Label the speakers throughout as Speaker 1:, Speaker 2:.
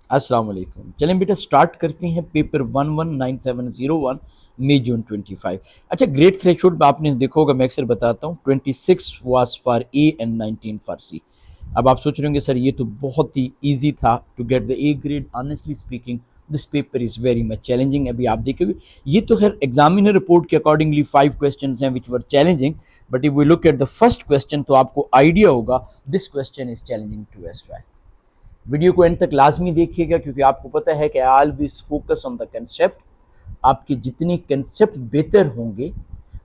Speaker 1: अस्सलाम वालेकुम। चलें बेटा स्टार्ट करते हैं पेपर 119701 मई जून 25। अच्छा, ग्रेड थ्रेशोल्ड में आपने देखा होगा, मैं अक्सर बताता हूँ 26 was for A and 19 for C. अब आप सोच रहे होंगे सर ये तो बहुत ही ईजी था to get the A grade. Honestly speaking this paper is very much challenging. अभी आप देखोगे ये तो खैर एग्जामिनर रिपोर्ट के अकॉर्डिंगली 5 क्वेश्चन हैं which were challenging, but if we look at the first question तो आपको आइडिया होगा this question is challenging to as well. Video को एंड तक लाजमी देखिएगा क्योंकि आपको पता है कि I always focus on the concept. आपके जितने कंसेप्ट बेहतर होंगे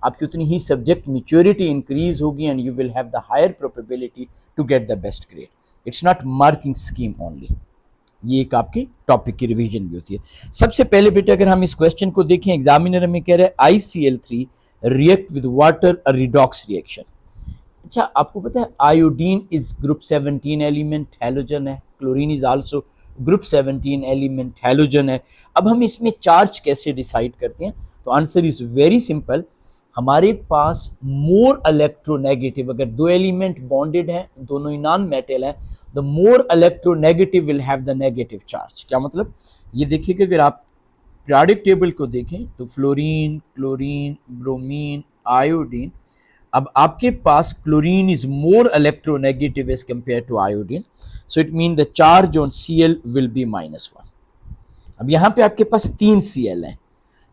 Speaker 1: आपकी उतनी ही सब्जेक्ट मेच्योरिटी इंक्रीज होगी and you will have the higher probability to get the best grade. It's not marking scheme only, ये एक आपके टॉपिक की रिवीजन भी होती है। सबसे पहले बेटा अगर हम इस क्वेश्चन को देखें, एग्जामिनर हमें कह रहे हैं ICl3 react with water a redox reaction. अच्छा, आपको पता है iodine is group 17 element, halogen है। Chlorine is also group 17 element, halogen है। अब हम इसमें चार्ज कैसे डिसाइड करते हैं? तो आंसर इज वेरी सिंपल। हमारे पास मोर इलेक्ट्रोनेगेटिव, अगर दो एलिमेंट बॉन्डेड हैं, दोनों ही नॉन मेटल हैं, the more electronegative will have the negative charge. क्या मतलब? ये देखिए कि अगर आप पीरियोडिक टेबल को देखें तो फ्लोरीन, क्लोरीन, ब्रोमीन, आयोडीन, अब आपके पास chlorine is more electronegative as compare to iodine, so it mean the charge on Cl will be -1। अब यहां पे आपके पास 3 Cl हैं,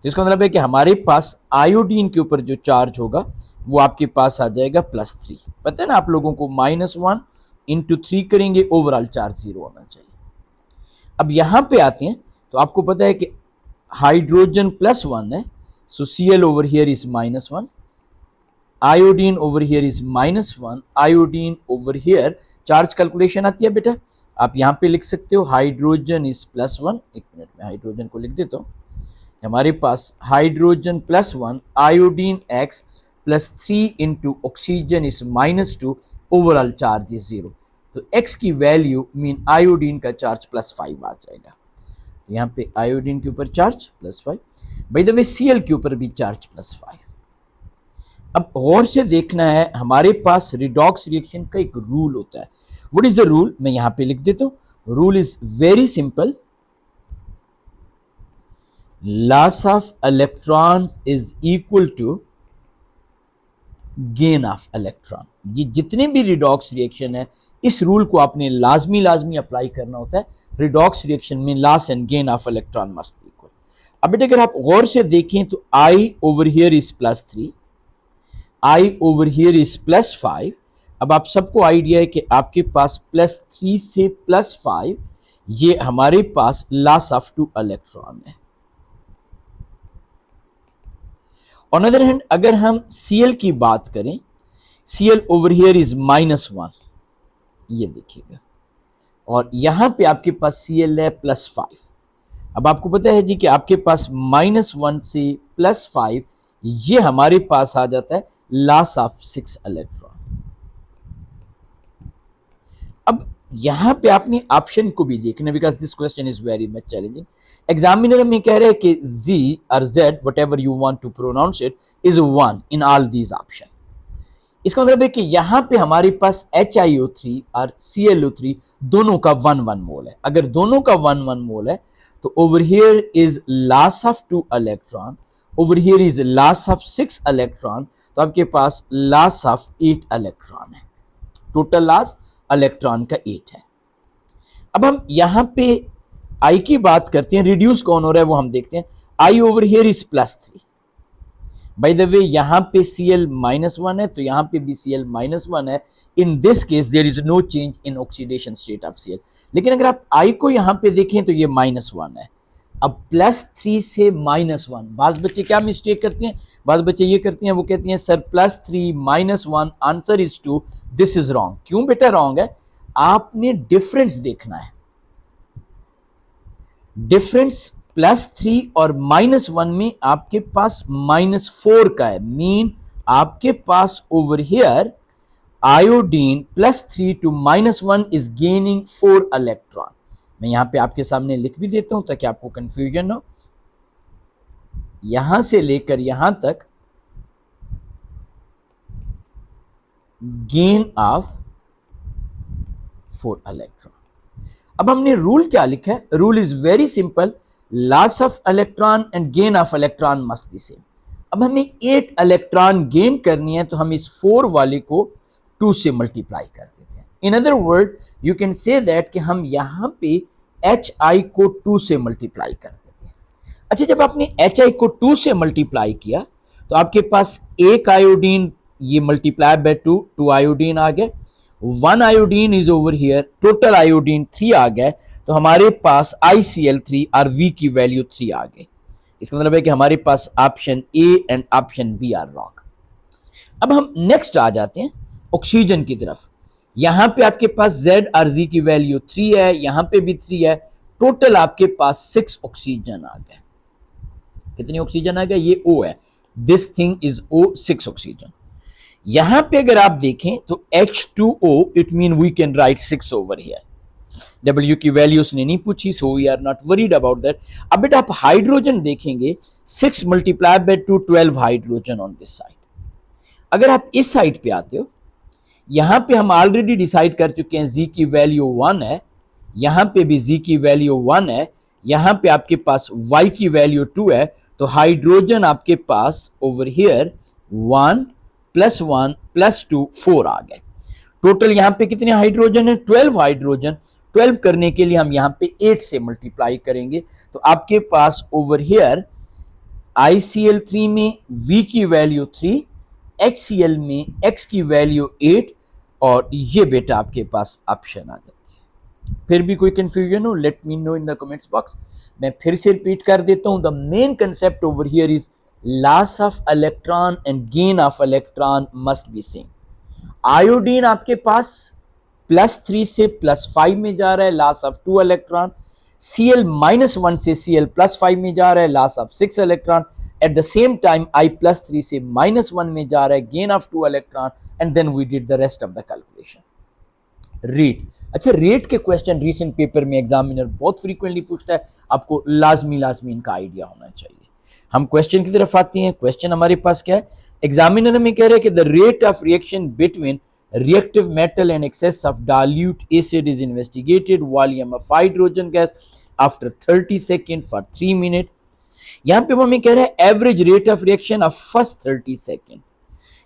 Speaker 1: तो इसका मतलब है कि हमारे पास आयोडीन के ऊपर जो चार्ज होगा वो आपके पास आ जाएगा +3। पता है ना आप लोगों को, -1 इंटू 3 करेंगे ओवरऑल चार्ज 0 होना चाहिए। अब यहां पे आते हैं तो आपको पता है कि हाइड्रोजन +1 है, सो Cl over here is -1, iodine over here is -1, iodine over here. Charge calculation आती है बेटा, आप यहां पे लिख सकते हो हाइड्रोजन इज +1। एक मिनट में हाइड्रोजन को लिख देता हूं। हमारे पास hydrogen +1, iodine X +3 into oxygen is -2, overall charge is 0। तो X की वैल्यू मीन आयोडीन का चार्ज +5 आ जाएगा। तो यहाँ पे आयोडीन के ऊपर charge +5, by the way Cl के ऊपर भी चार्ज +5। अब गौर से देखना है, हमारे पास रिडॉक्स रिएक्शन का एक रूल होता है। What is the rule? मैं यहां पे लिख देता हूं। Rule is very simple, loss of electrons is equal to gain of electron. ये जितने भी रिडॉक्स रिएक्शन है, इस रूल को आपने लाजमी अप्लाई करना होता है। रिडॉक्स रिएक्शन में loss and gain of electron must be equal. अब बेटा अगर आप गौर से देखें तो I over here is +3, I over here is +5। अब आप सबको आइडिया है कि आपके पास +3 से +5 ये हमारे पास लॉस ऑफ 2 इलेक्ट्रॉन है। ऑन अदर हैंड अगर हम Cl की बात करें, Cl ओवर हियर इज -1, ये देखिएगा, और यहां पे आपके पास Cl है +5। अब आपको पता है जी कि आपके पास -1 से +5 ये हमारे पास आ जाता है लॉस ऑफ 6 इलेक्ट्रॉन। अब यहां पे आपने ऑप्शन को भी देखना, because this question is very much challenging. Examiner में कह रहे हैं कि Z और Z whatever you want to pronounce it is 1 in all these option. इसका मतलब है कि यहां पे हमारे पास HiO3 और ClO3 दोनों का 1-1 मोल है। अगर दोनों का 1-1 मोल है तो over here is loss of 2 electron, over here is loss of 6 electron, तो आपके पास लॉस ऑफ 8 इलेक्ट्रॉन है। टोटल लॉस इलेक्ट्रॉन का 8 है। अब हम यहां पे I की बात करते हैं, रिड्यूस कौन हो रहा है वो हम देखते हैं। I over here is +3। Bye the वे यहां पे Cl -1 है तो यहां पे भी Cl -1 है। In this case there is no change in oxidation state of Cl। लेकिन अगर आप I को यहां पे देखें तो ये -1 है। अब +3 से -1, बाज बच्चे क्या मिस्टेक करते हैं? बाज बच्चे ये करते हैं, वो कहते हैं sir +3 -1 answer is 2। This is wrong. क्यों बेटा रॉन्ग है? आपने डिफरेंस देखना है। डिफरेंस +3 और -1 में आपके पास -4 का है। मीन आपके पास over here iodine +3 to -1 is gaining 4 electron. मैं यहां पे आपके सामने लिख भी देता हूं ताकि आपको कंफ्यूजन हो। यहां से लेकर यहां तक गेन ऑफ 4 इलेक्ट्रॉन। अब हमने रूल क्या लिखा है, rule is very simple, loss of electron and gain of electron must be same. अब हमें 8 इलेक्ट्रॉन गेन करनी है तो हम इस 4 वाले को 2 से मल्टीप्लाई कर देते हैं। In other word you can say that कि हम यहां पे HI को 2 से मल्टीप्लाई कर देते हैं। अच्छा, जब आपने HI को 2 से मल्टीप्लाई किया तो आपके पास एक आयोडीन, ये मल्टीप्लाई बाय 2 आयोडीन आ गए, 1 iodine is over here, total iodine 3 आ गए, तो हमारे पास ICl3 और V की वैल्यू 3 आ गई। इसका मतलब है कि हमारे पास option A and option B are wrong. अब हम नेक्स्ट आ जाते हैं ऑक्सीजन की तरफ। यहां पे आपके पास Z और Z की वैल्यू 3 है, यहां पे भी 3 है, टोटल आपके पास 6 ऑक्सीजन आ गए। कितनी ऑक्सीजन आ गए, ये O है, this thing is O, 6 oxygen. यहां पे अगर आप देखें तो H2O, it mean we can write 6 over here. W की वैल्यू उसने नहीं पूछी, so we are not worried about that. अब बेटा आप हाइड्रोजन देखेंगे, 6 multiplied by 2, 12 hydrogen on this side. अगर आप इस साइड पे आते हो, यहां पे हम ऑलरेडी डिसाइड कर चुके हैं Z की वैल्यू 1 है, यहां पे भी Z की वैल्यू 1 है, यहां पे आपके पास Y की वैल्यू 2 है, तो हाइड्रोजन आपके पास ओवर हियर 1 + 1 + 2 4 आ गए। टोटल यहां पे कितने हाइड्रोजन है, 12 हाइड्रोजन। 12 करने के लिए हम यहां पे 8 से मल्टीप्लाई करेंगे, तो आपके पास ओवर हियर ICl3 में V की वैल्यू 3, HCl में X की वैल्यू 8, और ये बेटा आपके पास ऑप्शन आ जाती है। फिर भी कोई कंफ्यूजन हो, late me no in the comments box. मैं फिर से रिपीट कर देता हूं, the main concept over here is loss of electron and gain of electron must be same. Iodine आपके पास +3 से +5 में जा रहा है, लॉस ऑफ 2 इलेक्ट्रॉन। Cl -1 से Cl +5 में जा रहा है, loss of 6 electron. At the same time I +3 से -1 में जा रहा है, gain of 2 electron, and then we did the rest of the calculation. Rate, अच्छा रेट के क्वेश्चन रीसेंट पेपर में एग्जामिनर बहुत फ्रीक्वेंटली पूछता है, आपको लाजमी इनका आइडिया होना चाहिए। हम क्वेश्चन की तरफ आते हैं। क्वेश्चन हमारे पास क्या है, एग्जामिनर में कह रहे हैं कि the rate of reaction between reactive metal and excess of dilute acid is investigated, volume of hydrogen gas after 30 seconds for 3 minutes। यहां पे वो हमें कह रहा है average rate of reaction of first 30 second,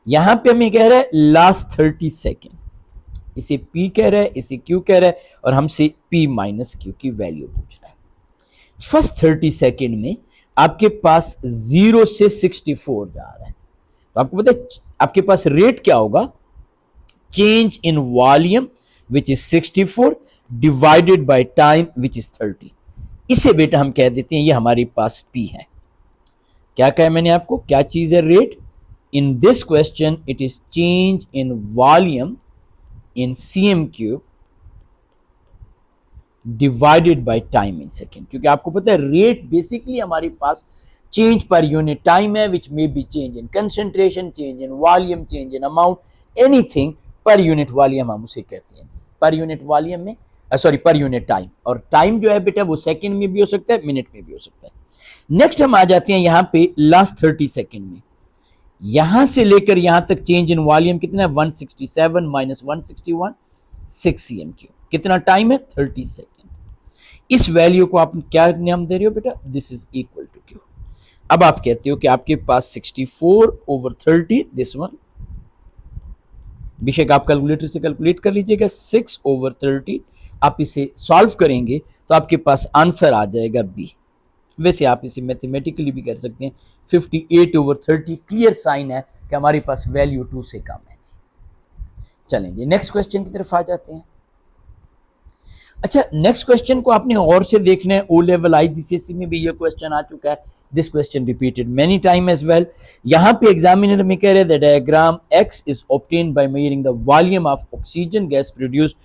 Speaker 1: यहां पे हमें कह रहा है लास्ट 30 सेकेंड। इसे P कह रहा है, इसे Q कह रहा है, और हमसे P - Q की वैल्यू पूछ रहा है। फर्स्ट 30 सेकेंड में आपके पास 0 से 64 जा रहा है, तो आपको पता है आपके पास रेट क्या होगा, change in volume which is 64 divided by time which is 30। इसे बेटा हम कह देते हैं ये हमारे पास P है। क्या कहा मैंने आपको, क्या चीज है rate, in this question it is change in volume in cm³ divided by time in second. क्योंकि आपको पता है रेट बेसिकली हमारे पास चेंज पर यूनिट टाइम है, which may be change in concentration, change in volume, change in amount, anything per unit volume हम उसे कहते हैं। पर यूनिट वॉल्यूम में सॉरी पर यूनिट टाइम, और टाइम जो है बेटा वो सेकंड में भी हो सकता है, मिनट में भी हो सकता है। नेक्स्ट हम आ जाते हैं यहां पे लास्ट 30 सेकंड में, यहां से लेकर यहां तक चेंज इन वॉल्यूम कितना है, 167 - 161 6 cm³। कितना टाइम है, 30 सेकंड। इस वैल्यू को आप क्या नाम दे रहे हो बेटा, this is equal to Q। अब आप कहते हो कि आपके पास 64/30, दिस वन, बेशक आप कैलकुलेटर से कैलकुलेट कर लीजिएगा, 6/30। आप इसे सॉल्व करेंगे तो आपके पास आंसर आ जाएगा B। वैसे आप इसे मैथमेटिकली भी कर सकते हैं, 58/30 क्लियर साइन है कि हमारे पास वैल्यू 2 से कम है जी। चलेंगे नेक्स्ट क्वेश्चन की तरफ आ जाते हैं। अच्छा, नेक्स्ट क्वेश्चन को आपने और से देखना है, ओ लेवल IGCSE में भी ये क्वेश्चन आ चुका है, this question repeated many time as well. यहां पे एग्जामिनर में कह रहे हैं the diagram X is obtained by measuring the volume of oxygen gas produced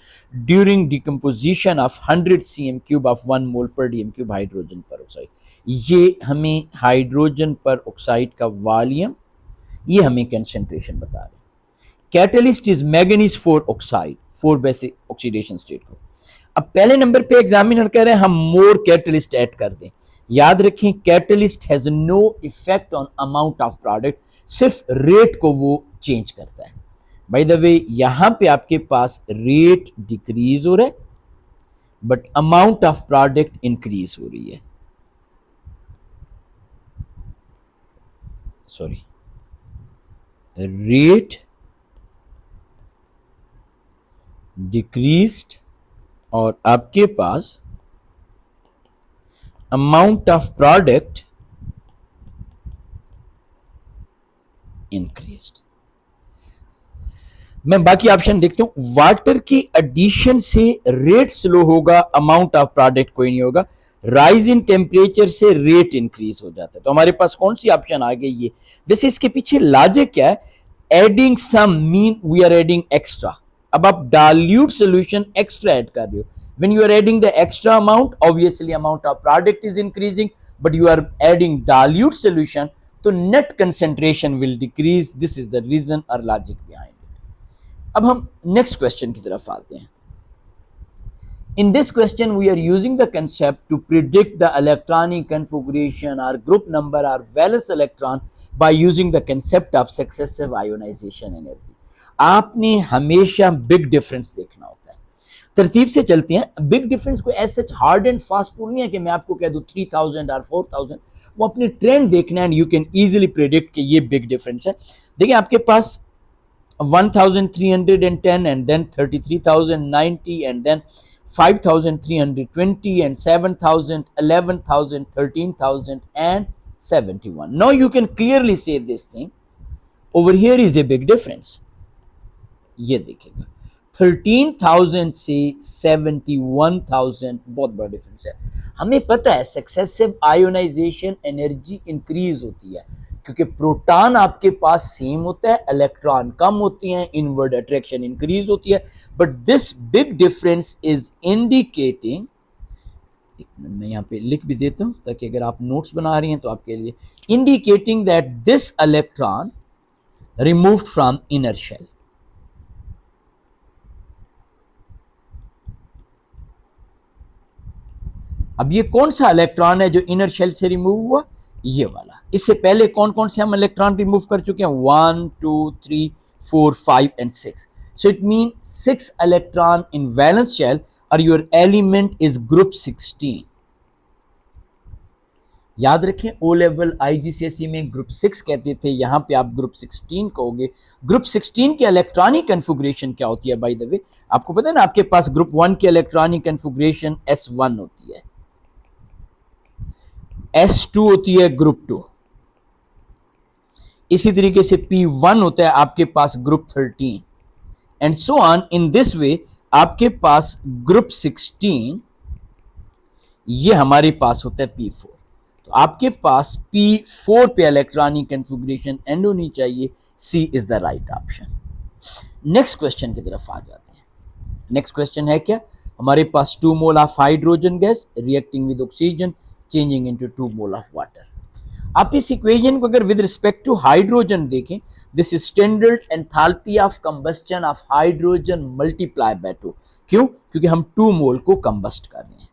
Speaker 1: during decomposition of 100 cm³ of 1 mole per dm³ hydrogen पर ऑक्साइड। ये हमें hydrogen पर ऑक्साइड का वॉल्यूम, ये हमें कंसेंट्रेशन बता रहे हैं। Catalyst is manganese 4 oxide, 4 basic oxidation state को। अब पहले नंबर पे एग्जामिनर कह रहे हैं हम मोर कैटलिस्ट ऐड कर दें। याद रखें catalyst has no effect on amount of product, सिर्फ रेट को वो चेंज करता है। बाय द वे यहां पे आपके पास रेट डिक्रीज हो रहा है, but amount of product increase हो रही है, सॉरी, रेट डिक्रीज्ड और आपके पास अमाउंट ऑफ प्रोडक्ट इंक्रीज्ड। मैं बाकी ऑप्शन देखता हूं। वाटर की एडिशन से रेट स्लो होगा, अमाउंट ऑफ प्रोडक्ट कोई नहीं होगा। राइज इन टेम्परेचर से रेट इंक्रीज हो जाता है। तो हमारे पास कौन सी ऑप्शन आ गई? ये वैसे इसके पीछे लॉजिक क्या है? Adding some mean we are adding extra. अब आप डाल्यूट सोल्यूशन एक्स्ट्रा ऐड कर रहे हो। when you are adding the extra amount, obviously amount of product is increasing, but you are adding dilute solution, तो net concentration will decrease. This is the reason or logic behind it. अब हम next question की तरफ आते हैं। In this question, we are using the concept to predict the electronic configuration or group number or valence electron by using the concept of successive ionization energy. आपने हमेशा big difference देखना होता है। तरतीब से चलते हैं। बिग डिफरेंस को as such hard and fast rule नहीं है कि मैं आपको कह दूं 3000 और 4000। वो अपनी ट्रेंड देखना है, यू कैन इजीली प्रेडिक्ट कि ये बिग डिफरेंस है। देखिए आपके पास 1310 and then 33090 and then 5320 and 7000, 11,000, 13,000 and 71. Now you can clearly say this thing. Over here is a big difference. ये देखिएगा 13,000 से 71,000 बहुत बड़ा डिफरेंस है। हमें पता है सक्सेसिव आयोनाइजेशन एनर्जी इंक्रीज होती है क्योंकि प्रोटॉन आपके पास सेम होता है, इलेक्ट्रॉन कम होती हैं, इनवर्ड अट्रैक्शन इंक्रीज होती है। But this big difference is indicating, एक मिनट मैं यहाँ पे लिख भी देता हूं ताकि अगर आप नोट्स बना रही हैं तो आपके लिए, indicating that this electron removed from inner shell. अब ये कौन सा इलेक्ट्रॉन है जो इनर शेल से रिमूव हुआ? ये वाला। इससे पहले कौन कौन से हम इलेक्ट्रॉन रिमूव कर चुके हैं? 1 2 3 4 5 and 6। So it mean 6 electron in valence shell और योर एलिमेंट इज ग्रुप 16। याद रखें ओ लेवल आईजीसीएसई में ग्रुप 6 कहते थे, यहां पे आप ग्रुप 16 कहोगे। ग्रुप 16 की इलेक्ट्रॉनिक कन्फिगरेशन क्या होती है? बाय द वे आपको पता है ना, आपके पास ग्रुप 1 की इलेक्ट्रॉनिक कन्फिगरेशन S1 होती है, S2 होती है ग्रुप 2, इसी तरीके से P1 होता है आपके पास group 13 and so on. In this way आपके पास ग्रुप 16 ये हमारे पास होता है P4। तो आपके पास P4 पे इलेक्ट्रॉनिक कन्फिगरेशन एंड होनी चाहिए। C is the right option. Next question की तरफ आ जाते हैं। नेक्स्ट क्वेश्चन है क्या? हमारे पास 2 mole of hydrogen gas reacting with oxygen changing into 2 mole of water. आप इस इक्वेशन को अगर विद रिस्पेक्ट टू हाइड्रोजन देखें, this is standard enthalpy of combustion of hydrogen multiply by 2। क्यों? क्योंकि हम 2 मोल को कंबस्ट कर रहे हैं।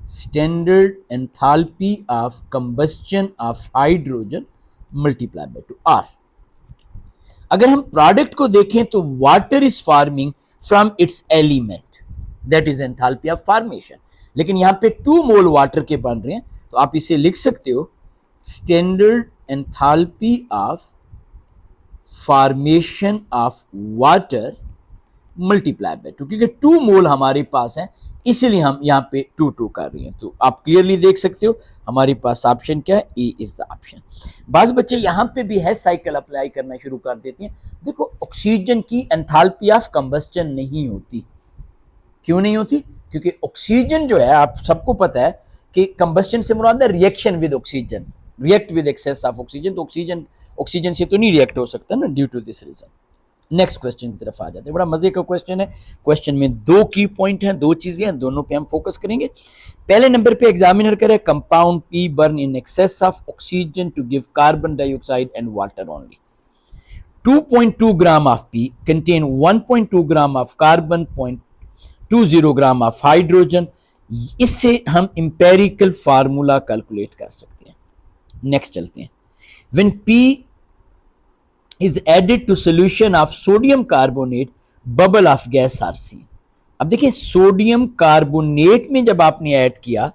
Speaker 1: Standard enthalpy of combustion of hydrogen multiply by 2 आर। अगर हम प्रोडक्ट को देखें तो water is forming from its element, that is enthalpy of formation. लेकिन यहां पे 2 मोल वाटर के बन रहे हैं, तो आप इसे लिख सकते हो standard enthalpy of formation of water multiply by 2, क्योंकि 2 मोल हमारे पास हैं इसलिए हम यहां पे 2 कर रहे हैं। तो आप क्लियरली देख सकते हो हमारे पास ऑप्शन क्या है? ए इज द ऑप्शन। बाज बच्चे यहां पे भी है साइकिल अप्लाई करना शुरू कर देते हैं। देखो ऑक्सीजन की एंथैल्पी ऑफ कंबस्टन नहीं होती। क्यों नहीं होती? क्योंकि ऑक्सीजन जो है, आप सबको पता है कि कंबस्टन से मुराद है reaction with oxygen, react with excess of oxygen. तो ऑक्सीजन से तो नहीं रिएक्ट हो सकता ना, due to this reason. Next question की तरफ आ जाते हैं। बड़ा मजे का क्वेश्चन है। क्वेश्चन में 2 की पॉइंट हैं, 2 चीजें हैं, दोनों पे हम फोकस करेंगे। पहले नंबर पे एग्जामिनर करे compound P burn in excess of oxygen to give carbon dioxide and water only. 2.2 gram of P contain 1.2 gram of carbon, 0.20 gram of hydrogen. इससे हम इंपेरिकल फार्मूला कैलकुलेट कर सकते हैं। नेक्स्ट चलते हैं। When P is added to solution of sodium carbonate, bubble of gas are seen। अब देखिए sodium carbonate में जब आपने ऐड किया,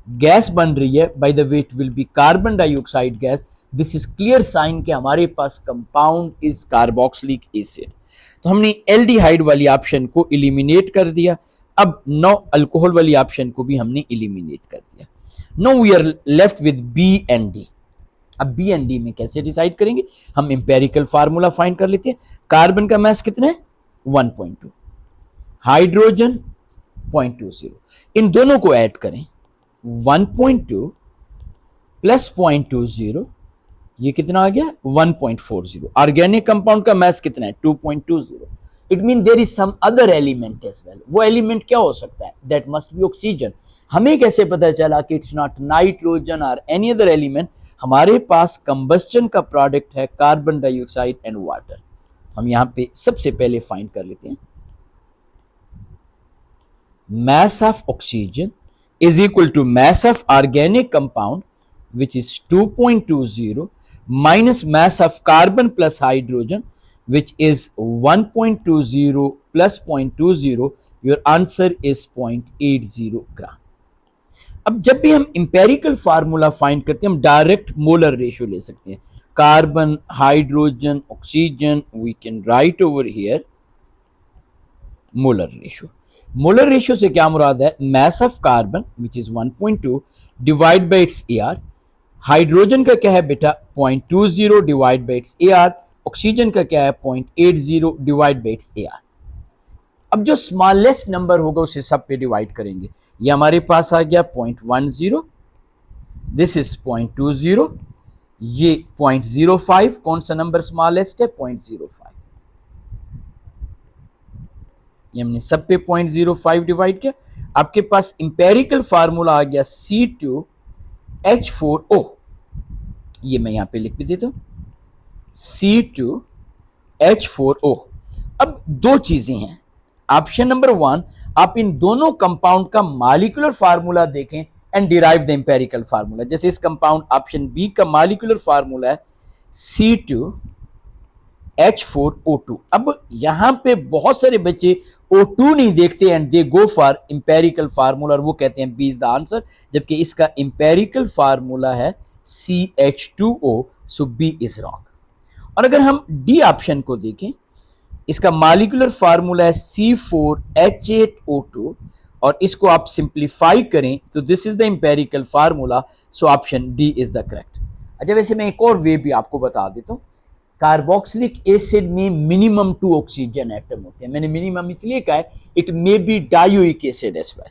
Speaker 1: गैस बन रही है, by the way it will be carbon dioxide gas. This is clear sign कि हमारे पास कंपाउंड इज कार्बोक्सिलिक एसिड। तो हमने एल्डिहाइड वाली ऑप्शन को इलिमिनेट कर दिया। अब नो अल्कोहल वाली ऑप्शन को भी हमने इलिमिनेट कर दिया। Now we are left with B and D. अब बी एंड डी में कैसे डिसाइड करेंगे, हम इंपेरिकल फार्मूला फाइंड कर लेते हैं। कार्बन का मास कितना है 1.2, हाइड्रोजन 0.20, इन दोनों को ऐड करें 1.2 प्लस 0.20, ये कितना आ गया 1.40। ऑर्गेनिक कंपाउंड का मास कितना है 2.20। It mean there is some other element as well. वो एलिमेंट क्या हो सकता है, दैट मस्ट बी ऑक्सीजन। हमें कैसे पता चला कि इट्स नॉट नाइट्रोजन और एनी अदर एलिमेंट, हमारे पास कंबस्टन का प्रोडक्ट है कार्बन डाइऑक्साइड एंड वाटर। हम यहां पे सबसे पहले फाइंड कर लेते हैं mass of oxygen is equal to mass of organic compound which is 2.20 minus mass of carbon plus hydrogen which is 1.20 plus 0.20. Your answer is 0.80 gram. अब जब भी हम इंपेरिकल फार्मूला फाइंड करते हैं हम डायरेक्ट मोलर रेशियो ले सकते हैं। Carbon, hydrogen, oxygen, we can write over here molar ratio. Molar ratio से क्या मुराद है, mass of carbon which is 1.2 divide by its AR. Hydrogen का क्या है बेटा 0.20 divide by its AR. Oxygen का क्या है 0.80 डिवाइड बाई इट्स एआर। अब जो स्मॉलेस्ट नंबर होगा उसे सब पे डिवाइड करेंगे। ये हमारे पास आ गया 0.10, दिस इज 0.20, ये 0.05। कौन सा नंबर स्मॉलेस्ट है 0.05। ये हमने सब पे 0.05 डिवाइड किया। आपके पास इंपेरिकल फार्मूला आ गया C2H4O। ये मैं यहां पे लिख भी देता हूं C2H4O। अब दो चीजें हैं। ऑप्शन नंबर 1, आप इन दोनों कंपाउंड का मॉलिक्यूलर फार्मूला देखें and derive the empirical formula. जैसे इस कंपाउंड ऑप्शन बी का मॉलिक्यूलर फार्मूला है C2H4O2। अब यहां पे बहुत सारे बच्चे O2 नहीं देखते and they go for empirical formula और वो कहते हैं बी इज द आंसर, जबकि इसका इंपेरिकल फार्मूला है CH2O, so B is wrong. और अगर हम डी ऑप्शन को देखें, इसका मॉलिक्यूलर फार्मूला है C4H8O2 और इसको आप सिंप्लीफाई करें तो this is the empirical formula, so option D is the correct. अच्छा वैसे मैं एक और वे भी आपको बता देता हूं। कार्बोक्सिलिक एसिड में मिनिमम 2 ऑक्सीजन एटम होते हैं। मैंने मिनिमम इसलिए कहा है, it may be dioic acid as well.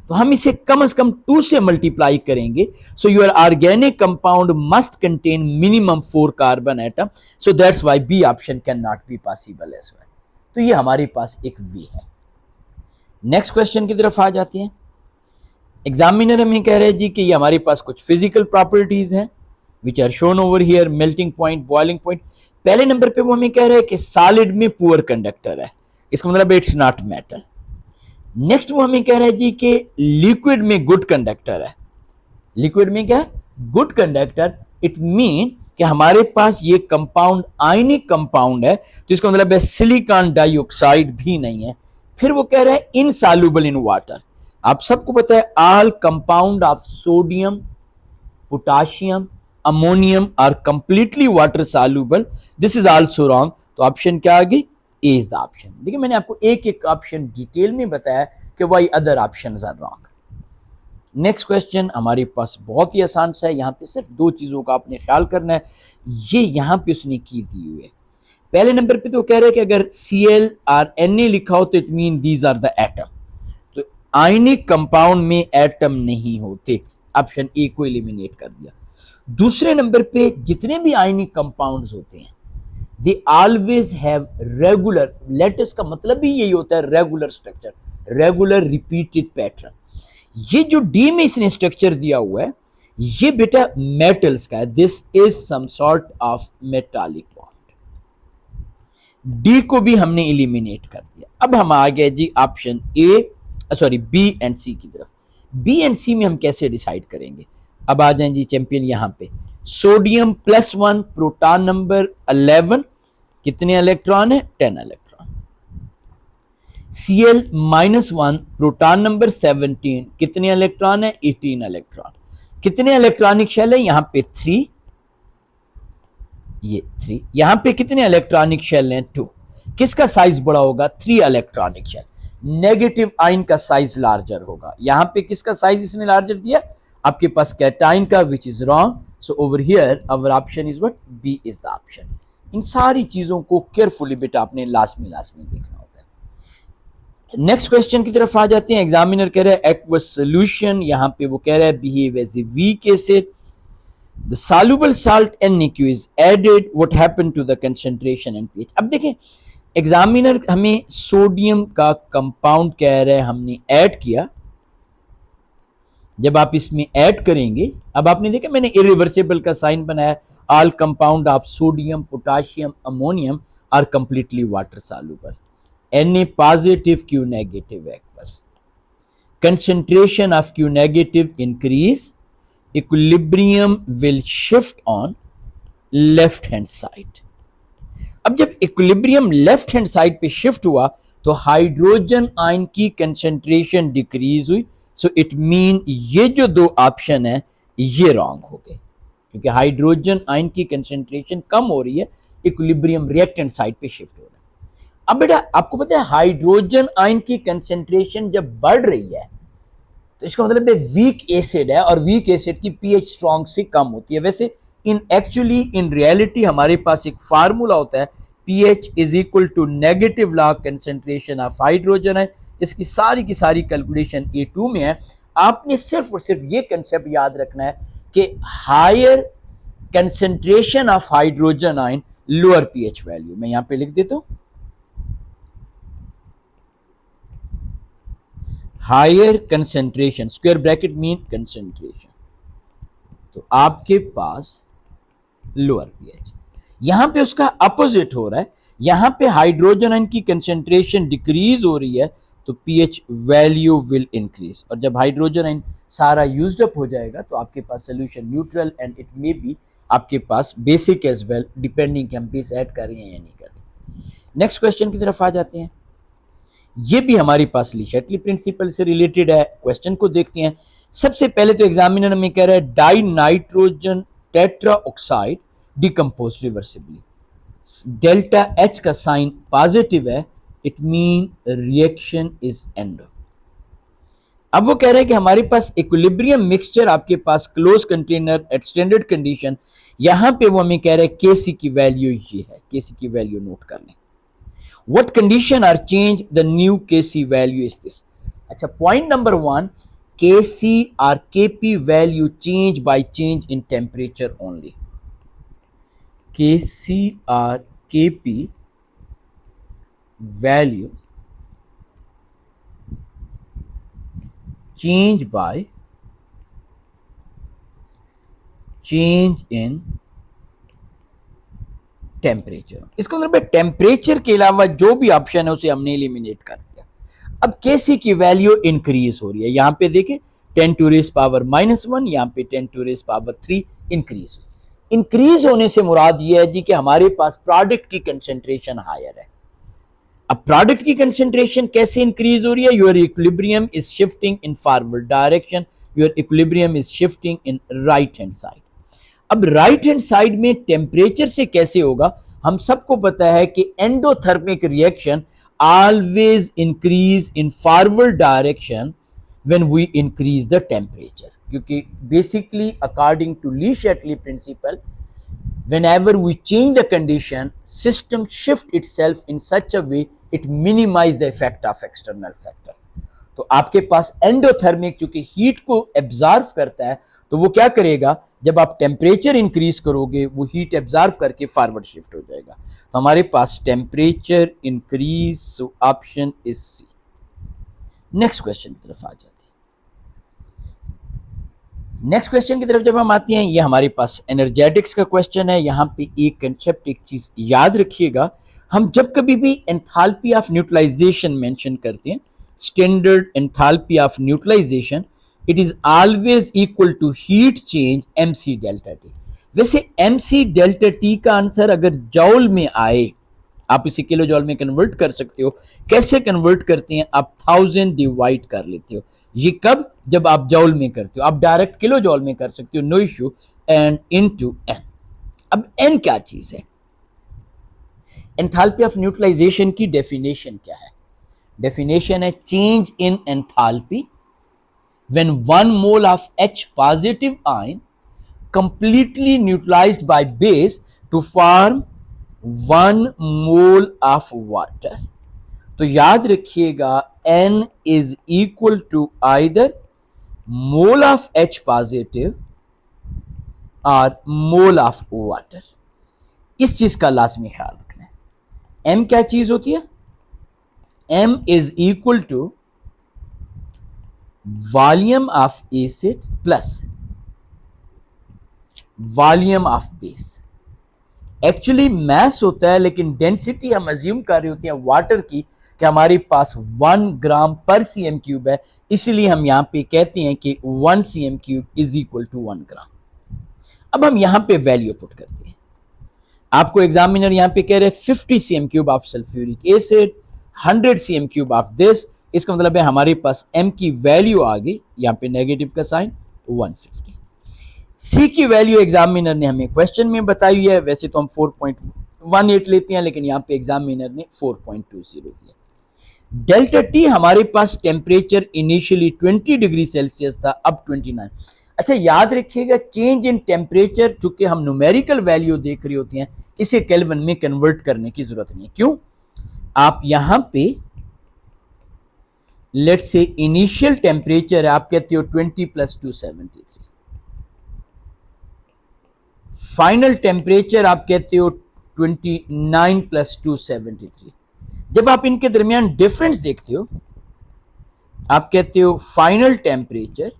Speaker 1: तो हम इसे कम से कम 2 से मल्टीप्लाई करेंगे। So your organic compound must contain minimum 4 carbon atom, so that's why B option can not be possible as well. तो ये हमारे पास एक वे है। नेक्स्ट क्वेश्चन की तरफ आ जाते हैं। एग्जामिनर हमें कह रहे हैं जी कि ये हमारे पास कुछ फिजिकल प्रॉपर्टीज हैं which are shown over here, melting point, boiling point. पहले नंबर पे वो हमें कह रहे हैं कि सॉलिड में पुअर कंडक्टर है, इसका मतलब इट्स नॉट मेटल। नेक्स्ट वो हमें कह रहा है जी कि लिक्विड में गुड कंडक्टर है। लिक्विड में क्या है गुड कंडक्टर। इट मीन कि हमारे पास ये कंपाउंड आयनिक कंपाउंड है, तो इसका मतलब है सिलिकॉन डाइऑक्साइड भी नहीं है। फिर वो कह रहा है इनसॉल्युबल इन वाटर। आप सबको पता है all compound of sodium, potassium, ammonium are completely water soluble. This is also wrong. तो ऑप्शन क्या आ गई, ए इज द ऑप्शन। देखिए मैंने आपको एक एक ऑप्शन डिटेल में बताया कि why other options are wrong. Next question हमारे पास बहुत ही आसान सा है। यहाँ पे सिर्फ 2 चीजों का आपने ख्याल करना है। ये यहाँ पे उसने की दी हुई है। पहले नंबर पे तो कह रहे हैं कि अगर Cl और Na लिखा हो तो it mean these are the atom. तो आयनिक कंपाउंड में एटम नहीं होते, ऑप्शन ए को एलिमिनेट कर दिया। दूसरे नंबर पे जितने भी आयनिक कंपाउंड्स होते हैं they always have regular, lattice का मतलब भी यही होता है regular structure, regular repeated pattern. ये जो डी में इसने स्ट्रक्चर दिया हुआ है ये बेटा मेटल्स का है। This is some sort of metallic bond. D को भी हमने एलिमिनेट कर दिया। अब हम आ गए जी option A sorry B and C की तरफ। बी एंड सी में हम कैसे डिसाइड करेंगे। अब आ जाएं जी चैंपियन यहां पे सोडियम +1, प्रोटॉन नंबर 11, कितने इलेक्ट्रॉन है 10 इलेक्ट्रॉन। Cl-1 प्रोटॉन नंबर 17, कितने इलेक्ट्रॉन है? 18 इलेक्ट्रॉन। कितने इलेक्ट्रॉनिक शेल है? यहां पे 3, ये 3। यहां पे कितने इलेक्ट्रॉनिक शेल हैं? 2। किसका साइज बड़ा होगा? 3 इलेक्ट्रॉनिक शेल। नेगेटिव आयन का साइज लार्जर होगा। यहां पे किसका साइज इसने लार्जर दिया? आपके पास कैटाइन का, which is wrong. So over here our option is what? B is the option. इन सारी चीजों को केयरफुली बेटा आपने लास्ट में देखना होता है। नेक्स्ट क्वेश्चन की तरफ आ जाते हैं। एग्जामिनर कह रहा है एक्वस सोल्यूशन, यहां पे वो कह रहा है behave as a weak acid, the soluble salt NiQ is added, what happened to the concentration and pH? अब देखें एग्जामिनर हमें सोडियम का कंपाउंड कह रहे हैं, हमने ऐड किया। जब आप इसमें ऐड करेंगे, अब आपने देखा मैंने इरिवर्सिबल का साइन बनाया, all compound of sodium potassium ammonium are completely water soluble, Na positive Q negative aqueous, concentration of Q negative increase, equilibrium will shift on left hand side। अब जब इक्विलिब्रियम लेफ्ट हैंड साइड पे shift हुआ तो hydrogen ion की concentration decrease हुई। सो it mean ये जो दो ऑप्शन है ये रॉन्ग हो गए, क्योंकि हाइड्रोजन आयन की कंसेंट्रेशन कम हो रही है, इक्विलिब्रियम रिएक्टेंट साइड पे शिफ्ट हो रहा है। अब बेटा आपको पता है हाइड्रोजन आयन की कंसेंट्रेशन जब बढ़ रही है तो इसका मतलब है वीक एसिड है, और वीक एसिड की पीएच स्ट्रॉन्ग से कम होती है। वैसे इन रियलिटी हमारे पास एक फार्मूला होता है, pH is equal to negative log concentration of hydrogen है। इसकी सारी की सारी कैलकुलेशन A2 में है। आपने सिर्फ और सिर्फ ये कंसेप्ट याद रखना है कि higher concentration of hydrogen ion lower pH value. मैं यहां पे लिख देता हूं, higher concentration, square bracket mean concentration, तो आपके पास लोअर पीएच। यहां पे उसका अपोजिट हो रहा है, यहां पे हाइड्रोजन आयन की कंसेंट्रेशन डिक्रीज हो रही है तो पीएच वैल्यू विल इंक्रीज, और जब हाइड्रोजन आयन सारा यूज्ड अप हो जाएगा तो आपके पास solution neutral and it may be आपके पास बेसिक एज वेल, डिपेंडिंग कि हम बेस ऐड कर रहे हैं या नहीं कर रहे। नेक्स्ट क्वेश्चन की तरफ आ जाते हैं। ये भी हमारे पास ली शैटली प्रिंसिपल से रिलेटेड है। क्वेश्चन को देखते हैं। सबसे पहले तो एग्जामिनर में कह रहा है die nitrogen tetra oxide decompose reversibly, delta H का साइन पॉजिटिव है, it mean reaction is endo. अब वो कह रहे हैं कि हमारे पास इक्विलिब्रियम मिक्सचर, आपके पास close container at standard condition, यहां पे वो हमें कह रहे हैं केसी की वैल्यू ये है, केसी की वैल्यू नोट कर लें। What condition are changed? The new Kc value is this. अच्छा, point number 1, Kc or Kp value change by change in temperature only. Kc or Kp value change by change in temperature. इसको मतलब temperature के अलावा जो भी option है उसे हमने एलिमिनेट कर दिया। अब केसी की वैल्यू इंक्रीज हो रही है, यहां पे देखें 10 टू रेस पावर -1, यहां पे 10 टू रेस पावर 3 इंक्रीज हुई। इंक्रीज होने से मुराद ये है जी कि हमारे पास प्रोडक्ट की कंसेंट्रेशन हायर है। अब प्रोडक्ट की कंसेंट्रेशन कैसे इंक्रीज हो रही है? Your equilibrium is shifting in forward direction, your equilibrium is shifting in right hand side. अब राइट हैंड साइड में टेम्परेचर से कैसे होगा? हम सबको पता है कि endothermic reaction always increase in forward direction when we increase the temperature, क्योंकि basically according to Le Chatelier principle, whenever we change the condition, system shift itself in such a way it minimize the effect of external factor। तो आपके पास endothermic चूंकि heat को absorb करता है तो वो क्या करेगा, जब आप टेम्परेचर इंक्रीज करोगे वो हीट एब्जॉर्व करके फॉरवर्ड शिफ्ट हो जाएगा। तो हमारे पास temperature increase, so option is C. Next question की तरफ आ जाते हैं। नेक्स्ट क्वेश्चन की तरफ जब हम आते हैं, ये हमारे पास एनर्जेटिक्स का क्वेश्चन है। यहां पे एक कंसेप्ट, एक चीज याद रखिएगा, हम जब कभी भी एंथैल्पी ऑफ न्यूट्रलाइजेशन मेंशन करते हैं, standard enthalpy of neutralization, it is always equal to heat change mc delta T. वैसे mc डेल्टा टी का आंसर अगर जॉल में आए आप इसे किलो जॉल में कन्वर्ट कर सकते हो। कैसे कन्वर्ट करते हैं, आप 1000 डिवाइड कर लेते हो। ये कब, जब आप जॉल में करते हो। आप डायरेक्ट किलो जॉल में कर सकते हो, no issue. And into N. अब एन क्या चीज है? एंथैल्पी ऑफ न्यूट्रलाइजेशन की डेफिनेशन क्या है? डेफिनेशन है change in enthalpy when 1 mole of H positive ion completely neutralized by base to form 1 mole of water। तो याद रखिएगा N is equal to either mole of H positive or mole of water। इस चीज का लाजमी ख्याल रखना है। M क्या चीज होती है? M is equal to volume of acid plus volume of base. Actually mass होता है, लेकिन डेंसिटी हम अज्यूम कर रहे होते हैं वाटर की कि हमारे पास 1 ग्राम पर सीएम क्यूब है, इसलिए हम यहां पे कहते हैं कि 1 cm cube is equal to 1 gram. अब हम यहां पे वैल्यू पुट करते हैं। आपको एग्जामिनर यहां पे कह रहे हैं 50 CM cube of sulphuric acid, 100 CM cube of this. इसका मतलब है हमारे पास m की वैल्यू आ गई, यहां पे नेगेटिव का साइन 150। c की वैल्यू एग्जामिनर ने हमें क्वेश्चन में बताई है, वैसे तो हम 4.18 लेते हैं, लेकिन यहां पे एग्जामिनर ने 4.20 लिया। डेल्टा टी हमारे पास टेम्परेचर इनिशियली 20 डिग्री सेल्सियस था, अब 29। अच्छा याद रखिएगा चेंज इन टेम्परेचर, चूंकि हम न्यूमेरिकल वैल्यू देख रहे होते हैं, इसे केल्विन में कन्वर्ट करने की जरूरत नहीं है। क्यों? आप यहां पे लेट से इनिशियल टेम्परेचर है, आप कहते हो 20 + 273, फाइनल टेम्परेचर आप कहते हो 29 + 273। जब आप इनके दरमियान डिफरेंस देखते हो, आप कहते हो final temperature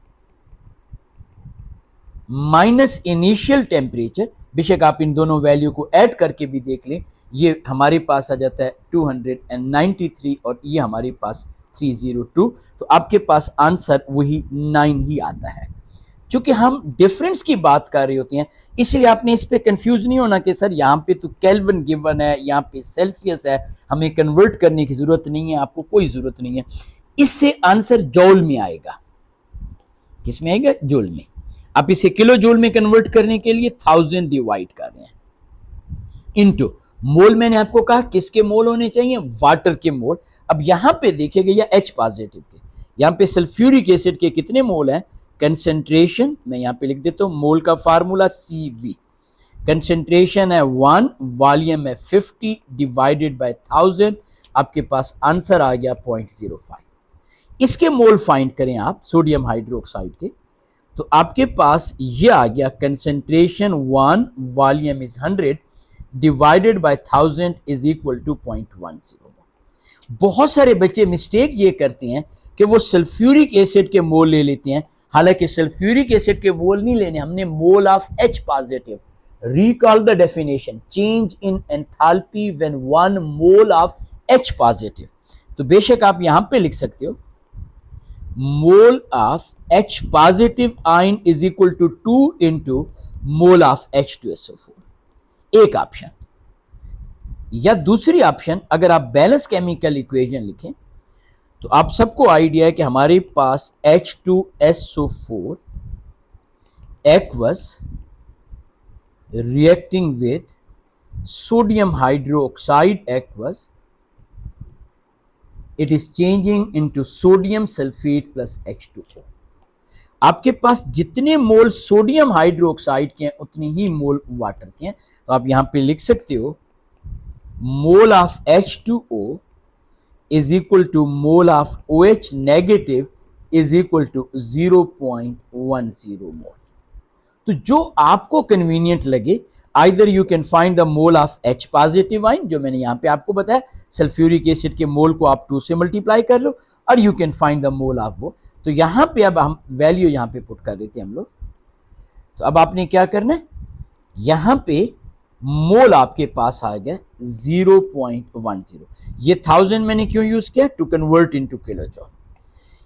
Speaker 1: minus initial temperature. बेशक आप इन दोनों वैल्यू को ऐड करके भी देख लें, ये हमारे पास आ जाता है 293 और ये हमारे पास 302। तो आपके पास आंसर वही 9 ही आता है। क्योंकि हम डिफरेंस की बात कर रहे होते हैं, इसलिए आपने इस पे कंफ्यूज नहीं होना कि सर यहाँ पे तो केल्विन गिवन है, यहाँ पे सेल्सियस है, हमें कन्वर्ट करने की जरूरत नहीं है। आपको कोई जरूरत नहीं है। इससे आंसर जौल में आएगा। किस में आएगा? जौल में। आप इसे किलो जूल में कन्वर्ट करने के लिए 1000 डिवाइड कर रहे हैं इनटू मोल। मैंने आपको कहा किसके मोल होने चाहिए? वाटर के मोल। अब यहां पे देखिएगा H पॉजिटिव के, यहां पे सल्फ्यूरिक एसिड के कितने मोल हैं? कंसंट्रेशन मैं यहां पे लिख देता हूं, मोल का फार्मूला CV। कंसंट्रेशन है 1, वॉल्यूम है 50 डिवाइडेड बाय 1000। आपके पास आंसर आ गया 0.05। इसके मोल फाइंड करें आप सोडियम हाइड्रोक्साइड के, तो आपके पास ये आ गया concentration 1, volume is 100 divided by 1000 is equal to 0.10। बहुत सारे बच्चे मिस्टेक ये करते हैं कि वो सल्फ्यूरिक एसिड के मोल ले लेते हैं, हालांकि सल्फ्यूरिक एसिड के मोल नहीं लेने, हमने mole of H positive. Recall the definition, change in enthalpy when 1 mole of H positive. तो बेशक आप यहां पे लिख सकते हो mole of H positive ion is equal to 2 into mole of H2SO4। एक ऑप्शन, या दूसरी ऑप्शन अगर आप बैलेंस केमिकल इक्वेशन लिखें तो आप सबको आइडिया है कि हमारे पास H2SO4 aqueous reacting with sodium hydroxide aqueous, it is changing into sodium sulfate plus H2O। आपके पास जितने मोल सोडियम हाइड्रोक्साइड के हैं उतने ही मोल वाटर के हैं। तो आप यहां पे लिख सकते हो mole of H2O is equal to mole of OH negative is equal to 0.10 mole. तो जो आपको कन्वीनियंट लगे, either you can find the mole of H positive ion, जो मैंने यहां पे आपको बताया, सल्फ्यूरिक एसिड के मोल को आप 2 से मल्टीप्लाई कर लो, और you can find the mole of वो। तो यहां पे अब हम वैल्यू यहां पे पुट कर देते हैं हम लोग। तो अब आपने क्या करना है, यहां पे मोल आपके पास आ गया 0.10। ये 1000 मैंने क्यों यूज किया? To convert into kilo joule.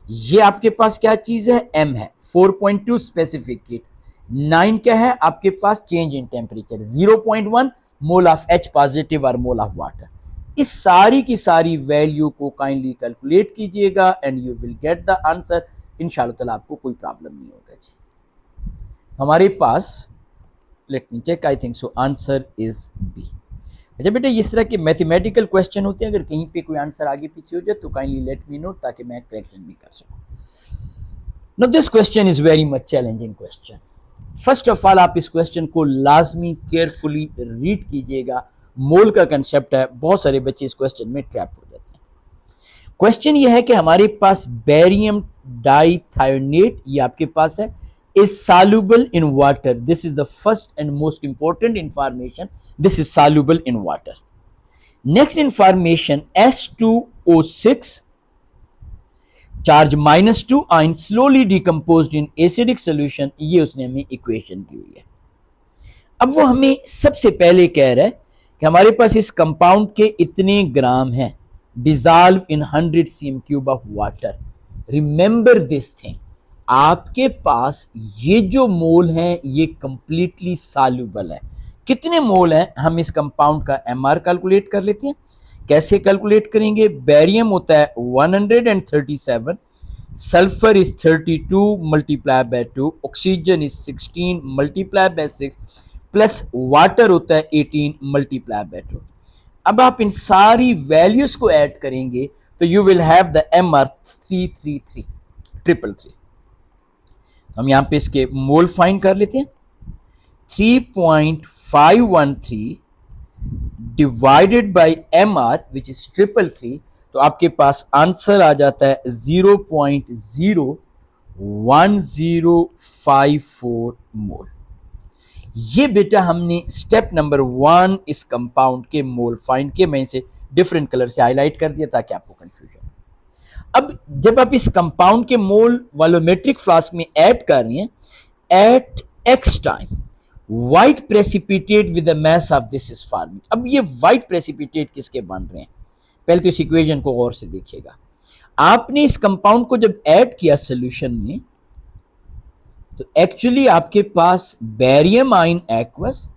Speaker 1: ये आपके पास क्या चीज है? M है। 4.2 स्पेसिफिक हीट, 9 क्या है आपके पास? Change in temperature. 0.1 mole of H positive और मोल ऑफ वाटर। इस सारी की सारी वैल्यू को काइंडली कैलकुलेट कीजिएगा and you will get the answer. इंशाल्लाह ताला आपको कोई प्रॉब्लम नहीं होगा जी। हमारे पास let me check, I think so answer is B. अच्छा बेटा, इस तरह के मैथमेटिकल क्वेश्चन होते हैं, अगर कहीं पे कोई आंसर आगे पीछे हो जाए तो काइंडली लेट मी नो ताकि मैं करेक्शन भी कर सकूं। Now this question is very much challenging question. First of all आप इस क्वेश्चन को लाजमी केयरफुली रीड कीजिएगा। मोल का कंसेप्ट है, बहुत सारे बच्चे इस क्वेश्चन में ट्रैप हो जाते हैं। क्वेश्चन ये है कि हमारे पास बेरियम डाइथायोनेट, ये आपके पास है, is soluble in water. This is the first and most important information. This is soluble in water. Next information, S2O6 charge -2 ion slowly decomposed in acidic solution. ये उसने हमें इक्वेशन दी हुई है। अब वो हमें सबसे पहले कह रहा है कि हमारे पास इस कंपाउंड के इतने ग्राम हैं, dissolve in 100 cm³ of water. Remember this thing, आपके पास ये जो मोल हैं ये कंप्लीटली सॉल्युबल है। कितने मोल हैं, हम इस कंपाउंड का एमआर कैलकुलेट कर लेते हैं। कैसे कैलकुलेट करेंगे? बेरियम होता है 137, sulphur is 32 multiply by 2, oxygen is 16 multiply by 6, plus water होता है 18 मल्टीप्लाई बाय 2। अब आप इन सारी वैल्यूज को ऐड करेंगे तो you will have the MR 333 333। हम यहां पे इसके मोल फाइंड कर लेते हैं। 3.513 divided by MR which is 333, तो आपके पास आंसर आ जाता है 0.01054 मोल। ये बेटा हमने स्टेप नंबर 1 इस कंपाउंड के मोल फाइंड किए। मैं इसे डिफरेंट कलर से हाईलाइट कर दिया ताकि आपको कंफ्यूजन। अब जब आप इस कंपाउंड के मोल वॉल्यूमेट्रिक फ्लास्क में ऐड कर रहे हैं, at x time white precipitate with the mass of this is forming. अब ये व्हाइट प्रेसिपिटेट किसके बन रहे हैं? पहले तो इस इक्वेशन को गौर से देखिएगा। आपने इस कंपाउंड को जब ऐड किया सॉल्यूशन में, तो एक्चुअली आपके पास barium ion aqueous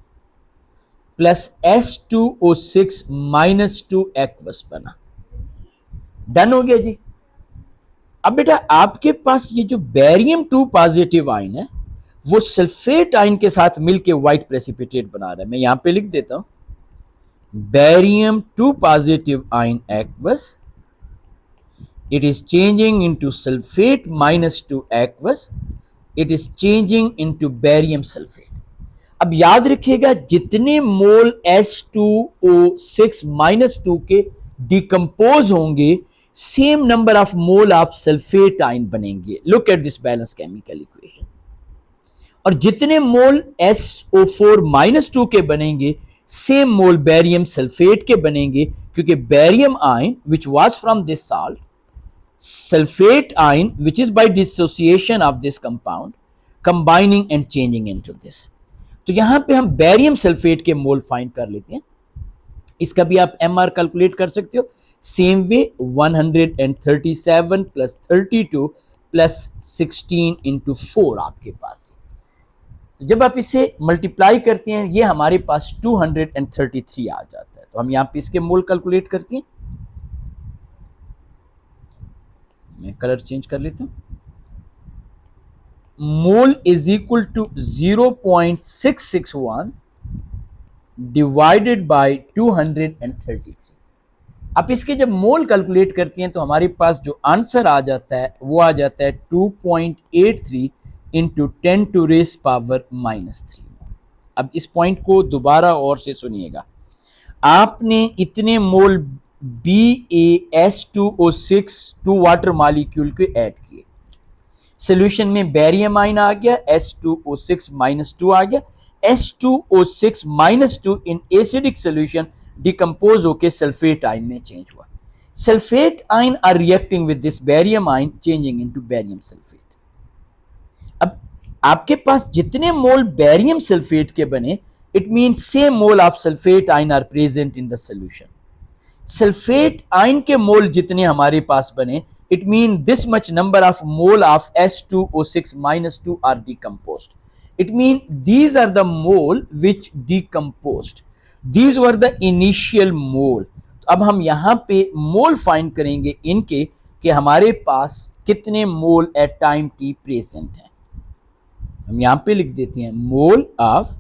Speaker 1: plus S2O6 -2 aqueous बना। डन हो गया जी। अब बेटा आपके पास ये जो बेरियम 2 पॉजिटिव आयन है वो सल्फेट आयन के साथ मिलके व्हाइट प्रेसिपिटेट बना रहा है। मैं यहां पे लिख देता हूं, barium 2 positive ion aqueous, it is changing into sulphate -2 aqueous, it is changing into barium sulphate. अब याद रखिएगा, जितने मोल S2O6 -2 के डिकम्पोज होंगे, same number of mole of sulphate ion बनेंगे। Look at this balance chemical equation. और जितने मोल SO4 -2 के बनेंगे, सेम मोल बेरियम सल्फेट के बनेंगे, क्योंकि barium ion which was from this salt, sulphate ion which is by dissociation of this compound combining and changing into this. तो यहां पे हम बेरियम सल्फेट के मोल फाइंड कर लेते हैं। इसका भी आप MR कैलकुलेट कर सकते हो। Same way 137 plus 32 plus 16 into 4 आपके पास। तो जब आप इसे मल्टीप्लाई करते हैं, ये हमारे पास 233 आ जाता है। तो हम यहां पे इसके मोल कैलकुलेट करते हैं। मैं कलर चेंज कर लेता हूं। Mole is equal to 0.661 divided by 233। अब इसके जब मोल कैलकुलेट करते हैं तो हमारे पास जो आंसर आ जाता है वो आ जाता है 2.83 इंटू 10 टू रेस पावर -3। अब इस पॉइंट को दोबारा और से सुनिएगा। आपने इतने मोल BaS2O6 2 वाटर मॉलिक्यूल के ऐड किए, सोल्यूशन में बेरियम आयन आ गया, S2O6 -2 आ गया। S2O6 -2 in acidic solution decompose होकर सल्फेट आयन में चेंज हुआ। Sulphate ion are reacting with this barium ion, changing into barium sulphate. अब आपके पास जितने मोल बेरियम सल्फेट के बने, it means same mole of sulphate ion are present in the solution. Sulphate ion के मोल जितने हमारे पास बने, it mean this much number of mole of S2O6 -2 are decomposed. It mean these are the mole which decomposed. These were the initial mole. तो अब हम यहां पे मोल find करेंगे इनके कि हमारे पास कितने मोल एट टाइम टी प्रेजेंट है। हम यहां पे लिख देते हैं mole of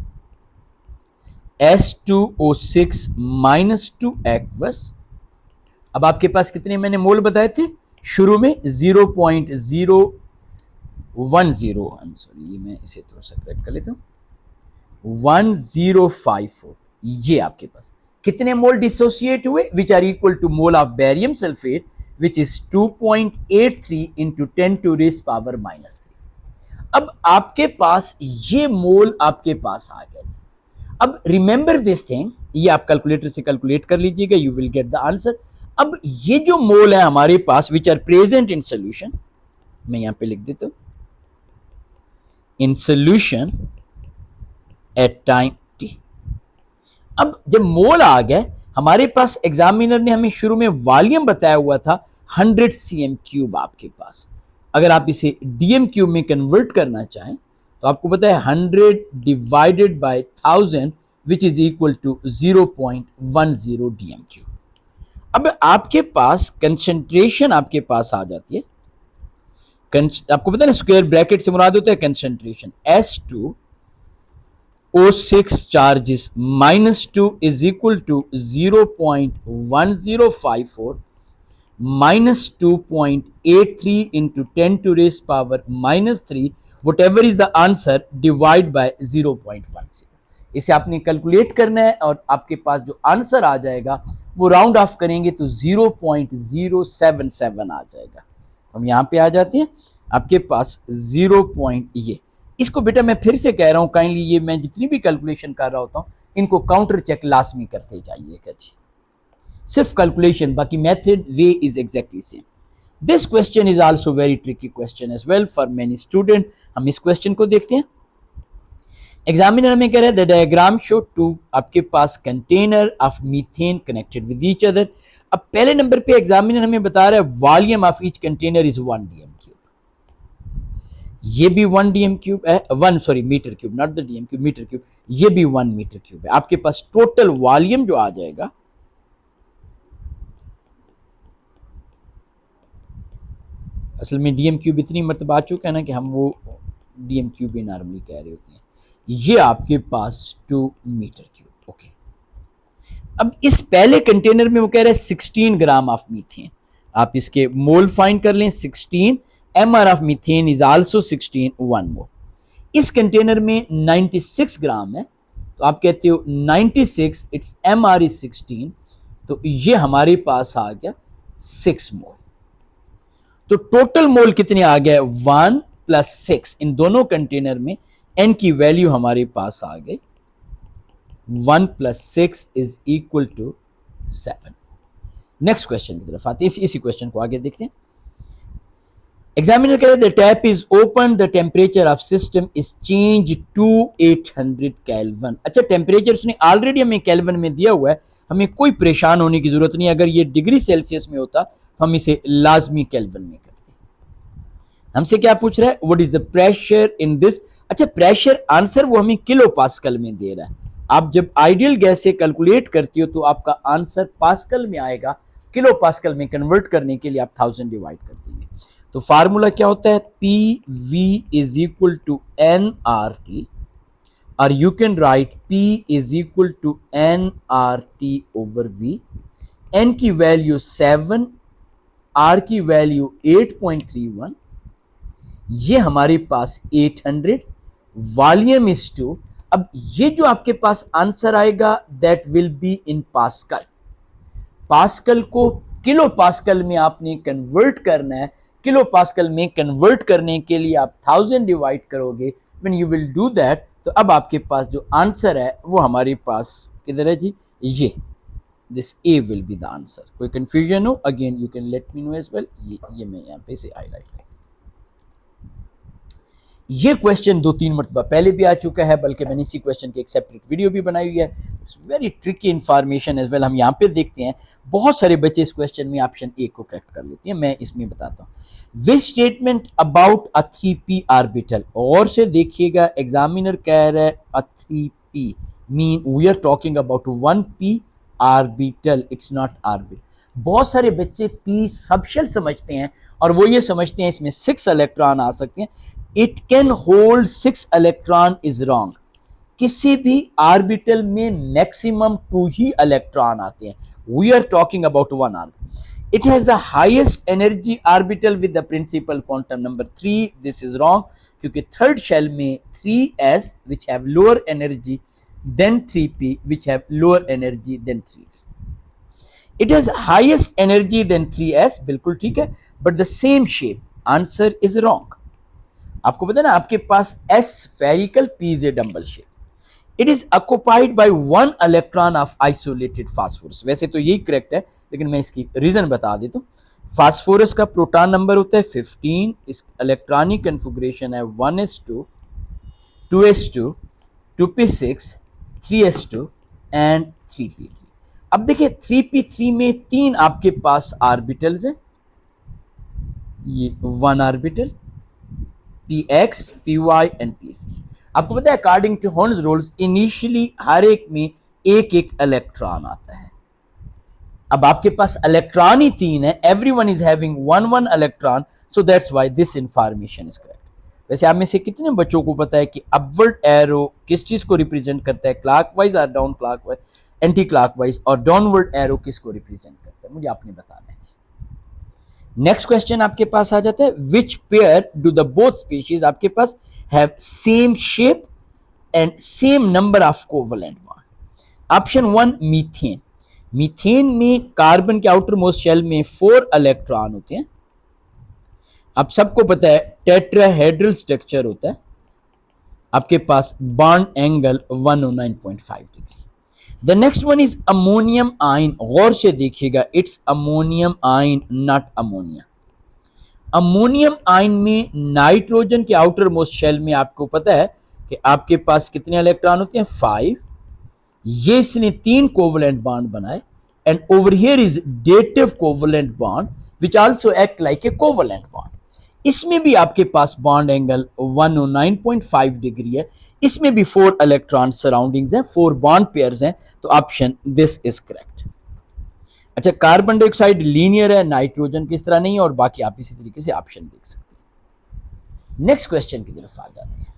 Speaker 1: S2O6 minus 2 aqueous. अब आपके पास कितने मैंने मोल बताए थे शुरू में 0.010। सॉरी, ये मैं इसे थोड़ा सा करेक्ट कर लेता हूं, 1054। ये आपके पास कितने मोल डिसोसिएट हुए which are equal to mole of barium sulphate which is 2.83 into 10 to raise power -3। अब आपके पास ये मोल आपके पास आ गए। अब रिमेंबर दिस थिंग, ये आप कैलकुलेटर से कैलकुलेट कर लीजिएगा, you will get the answer. अब ये जो मोल है हमारे पास which are present in solution, मैं यहां पे लिख देता हूं in solution at time T. अब जब मोल आ गए हमारे पास, एग्जामिनर ने हमें शुरू में वॉल्यूम बताया हुआ था 100 cm क्यूब आपके पास। अगर आप इसे डीएम क्यूब में कन्वर्ट करना चाहें तो आपको पता है 100 divided by 1000 which is equal to 0.10 dm cube. अब आपके पास कंसंट्रेशन आपके पास आ जाती है, आपको पता है ना स्क्वायर ब्रैकेट से मुराद होता है concentration. S2O6 charges -2 is equal to 0.1054 minus 2.83 into 10 to raise power -3, whatever is the answer, divide by 0.10। इसे आपने कैलकुलेट करना है और आपके पास जो आंसर आ जाएगा वो राउंड ऑफ करेंगे तो 0.077 आ जाएगा। हम यहां पे आ जाते हैं, आपके पास 0. ये इसको बेटा मैं फिर से कह रहा हूं, काइंडली ये मैं जितनी भी कैलकुलेशन कर रहा होता हूं इनको काउंटर चेक लाजमी करते जाइएगा जी, सिर्फ कैलकुलेशन, बाकी method way is exactly same. This question is also very tricky question as well for many student. हम इस क्वेश्चन को देखते हैं। एग्जामिनर हमें कह रहा है द डायग्राम शो टू आपके पास container of methane connected with each other. अब पहले नंबर पे एग्जामिनर हमें बता रहा है volume of each container is 1 DM cube. ये भी 1 डीएम क्यूब है, 1 sorry metre cube, not the DM cube, metre cube. ये भी 1 मीटर क्यूब है। आपके पास टोटल वॉल्यूम जो आ जाएगा, असल में डीएम क्यूब इतनी मरतबा आ चुका है ना कि हम वो डीएम क्यूब ही नॉर्मली कह रहे होते हैं। ये आपके पास 2 मीटर क्यूब। ओके, अब इस पहले कंटेनर में वो कह रहे हैं 16 ग्राम ऑफ मीथेन। आप इसके मोल फाइंड कर लें 16, MR of methane is also 16, 1 मोल। इस कंटेनर में 96 ग्राम है, तो आप कहते हो 96, इट्स एमआर इज 16, तो ये हमारे पास आ गया 6 मोल। तो टोटल मोल कितने आ गए 1 + 6, इन दोनों कंटेनर में एन की वैल्यू हमारे पास आ गई 1 + 6 is equal to 7। Next question की तरफ आते हैं, इसी क्वेश्चन को आगे देखते हैं। एग्जामिनर कह रहे the tap is open, the temperature of system is change to 800 kelvin. अच्छा, टेम्परेचर उसने ऑलरेडी हमें केल्विन में दिया हुआ है, हमें कोई परेशान होने की जरूरत नहीं। अगर ये डिग्री सेल्सियस में होता तो हम इसे लाजमी केल्विन में करते। हमसे क्या पूछ रहा है, what is the pressure in this. अच्छा, प्रेशर आंसर वो हमें किलो पास्कल में दे रहा है। आप जब आइडियल गैस से कैलकुलेट करती हो तो आपका आंसर पास्कल में आएगा, किलो पास्कल में कन्वर्ट करने के लिए आप 1000 डिवाइड कर देंगे। तो फार्मूला क्या होता है, P V is equal to N R T, और you can write P is equal to N R T over V. N की वैल्यू 7, आर की वैल्यू 8.31, ये हमारे पास 800, वॉल्यूम इज 2। अब ये जो आपके पास आंसर आएगा that will be in pascal. Pascal को किलो पास्कल में आपने कन्वर्ट करना है। किलो पास्कल में कन्वर्ट करने के लिए आप 1000 डिवाइड करोगे। When you will do that, तो अब आपके पास जो आंसर है वो हमारे पास किधर है जी, ये this A will be the answer. कोई कंफ्यूजन हो again you can let me know as well. ये मैं यहाँ पे से हाईलाइट कर, ये क्वेश्चन 2-3 मरतबा पहले भी आ चुका है, बल्कि मैंने इसी क्वेश्चन की एक सेपरेट वीडियो भी बनाई हुई है। It's very tricky information as well. हम यहाँ पे देखते हैं बहुत सारे बच्चे इस क्वेश्चन में ऑप्शन ए को करेक्ट कर लेते हैं। मैं इसमें बताता हूँ this statement about a 3p orbital. और से देखिएगा, एग्जामिनर कह रहा है a 3p mean we are talking about 1p orbital, it's not orbit. बहुत सारे बच्चे पी सबशेल समझते हैं और वो ये समझते हैं इसमें 6 इलेक्ट्रॉन आ सकते हैं। It can hold 6 electron is wrong. किसी भी ऑर्बिटल में मैक्सिमम 2 ही इलेक्ट्रॉन आते हैं। We are talking about one orbital. It has the highest energy orbital with the principal quantum number 3. This is wrong क्योंकि थर्ड शेल में 3s which have lower energy than 3p which have lower energy than 3p. It has highest energy than 3s, बिल्कुल ठीक है, but the same shape. Answer is wrong. आपको पता है ना, आपके पास s spherical, p is a dumbbell shape. It is occupied by 1 electron of isolated phosphorus. वैसे तो यही करेक्ट है, लेकिन मैं इसकी रीजन बता देता हूँ। फास्फोरस का प्रोटॉन नंबर होता है 15, इस इलेक्ट्रॉनिक कन्फिग्रेशन है 1s2, 2s2, 2p6, 3s2 and 3p3। अब देखिए 3p3 में 3 आपके पास ऑर्बिटल्स हैं, ये 1 orbital, px, py and pc। आपको पता है अकॉर्डिंग टू हॉर्न्स रूल्स इनिशियली हर एक में एक एक इलेक्ट्रॉन आता है। अब आपके पास इलेक्ट्रॉन ही 3 है, everyone is having 1 electron, so that's why this information is correct. वैसे आप में से कितने बच्चों को पता है कि अपवर्ड एरो किस चीज को रिप्रेजेंट करता है, क्लॉकवाइज और डाउन क्लॉकवाइज, एंटी क्लॉकवाइज, और डाउनवर्ड एरो किसको रिप्रेजेंट करता है, मुझे आपने बताना है। नेक्स्ट क्वेश्चन आपके पास आ जाता है, which pair do the both species आपके पास have same shape and same number of covalent bond. Option 1 methane. Methane में कार्बन के आउटर मोस्ट शेल में 4 इलेक्ट्रॉन होते हैं। आप सबको पता है टेट्राहेड्रल स्ट्रक्चर होता है, आपके पास bond angle 109.5 degree. The next one is ammonium ion. गौर से देखिएगा, it's ammonium ion not ammonia. Ammonium ion में नाइट्रोजन के आउटर मोस्ट शेल में आपको पता है कि आपके पास कितने इलेक्ट्रॉन होते हैं, 5। ये इसने 3 कोवलेंट बॉन्ड बनाए, and over here is dative covalent bond which also act like a covalent bond. इसमें भी आपके पास बॉन्ड एंगल 109.5 डिग्री है। इसमें भी 4 इलेक्ट्रॉन सराउंडिंग्स हैं, 4 बॉन्ड पेयर्स हैं, तो ऑप्शन दिस इज करेक्ट। अच्छा, कार्बन डाइऑक्साइड लीनियर है, नाइट्रोजन की तरह नहीं है, और बाकी आप इसी तरीके से ऑप्शन देख सकते हैं। नेक्स्ट क्वेश्चन की तरफ आ जाते हैं।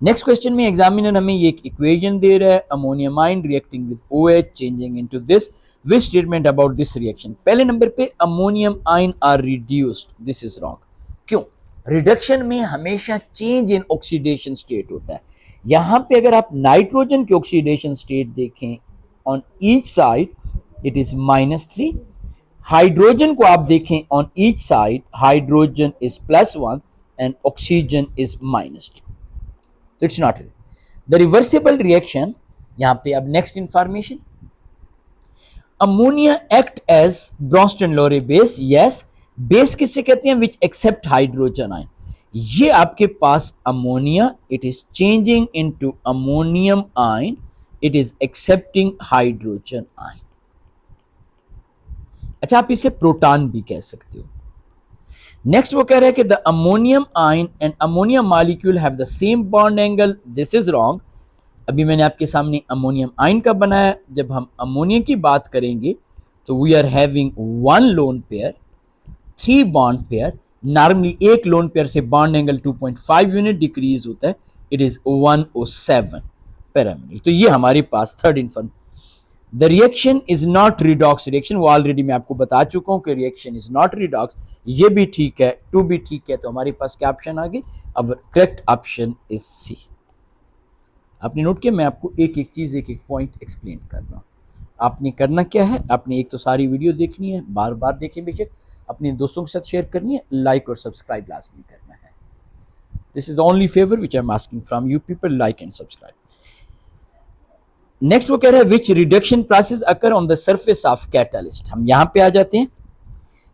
Speaker 1: नेक्स्ट क्वेश्चन में एग्जामिनर हमें ये एक इक्वेशन दे रहा है, ammonium ion reacting with OH changing into this, which statement about this reaction. पहले नंबर पे ammonium ion are reduced, this is wrong. क्यों? रिडक्शन में हमेशा चेंज इन ऑक्सीडेशन स्टेट होता है। यहां पे अगर आप नाइट्रोजन की ऑक्सीडेशन स्टेट देखें, on each side it is -3। Hydrogen को आप देखें, on each side hydrogen is +1 and oxygen is -2। तो it's not the reversible reaction. यहां पे अब next information, ammonia act as Bronsted Lowry base. Yes, base किससे कहते हैं, विच एक्सेप्ट हाइड्रोजन आयन। ये आपके पास ammonia, it is changing into ammonium ion, it is accepting hydrogen ion. अच्छा, आप इसे प्रोटॉन भी कह सकते हो। नेक्स्ट वो कह रहा है कि the ammonium ion and ammonium molecule have the same bond angle, this is wrong. अभी मैंने आपके सामने अमोनियम आयन का बनाया। जब हम अमोनिया की बात करेंगे तो we are having 1 lone pair, 3 bond pair. Normally एक लोन पेयर से बॉन्ड एंगल 2.5 यूनिट डिक्रीज होता है, इट इज 107 पैरामीटर। तो ये हमारे पास third information. The reaction is not redox reaction, वो ऑलरेडी मैं आपको बता चुका हूं कि रिएक्शन इज नॉट रिडॉक्स। ये भी ठीक है, 2 भी ठीक है, तो हमारे पास क्या ऑप्शन आ गई, अब करेक्ट ऑप्शन इज सी। आपने नोट किया, मैं आपको एक एक चीज, एक एक पॉइंट एक्सप्लेन कर रहा हूं। आपने करना क्या है, आपने एक तो सारी वीडियो देखनी है, बार बार देखें बेशक, अपने दोस्तों के साथ शेयर करनी है, लाइक और सब्सक्राइब लाजमी करना है। This is the only favour which I am asking from you people, like and subscribe. Next वो कह रहा है which reduction process occur on the surface of catalyst. हम यहां पे आ जाते हैं,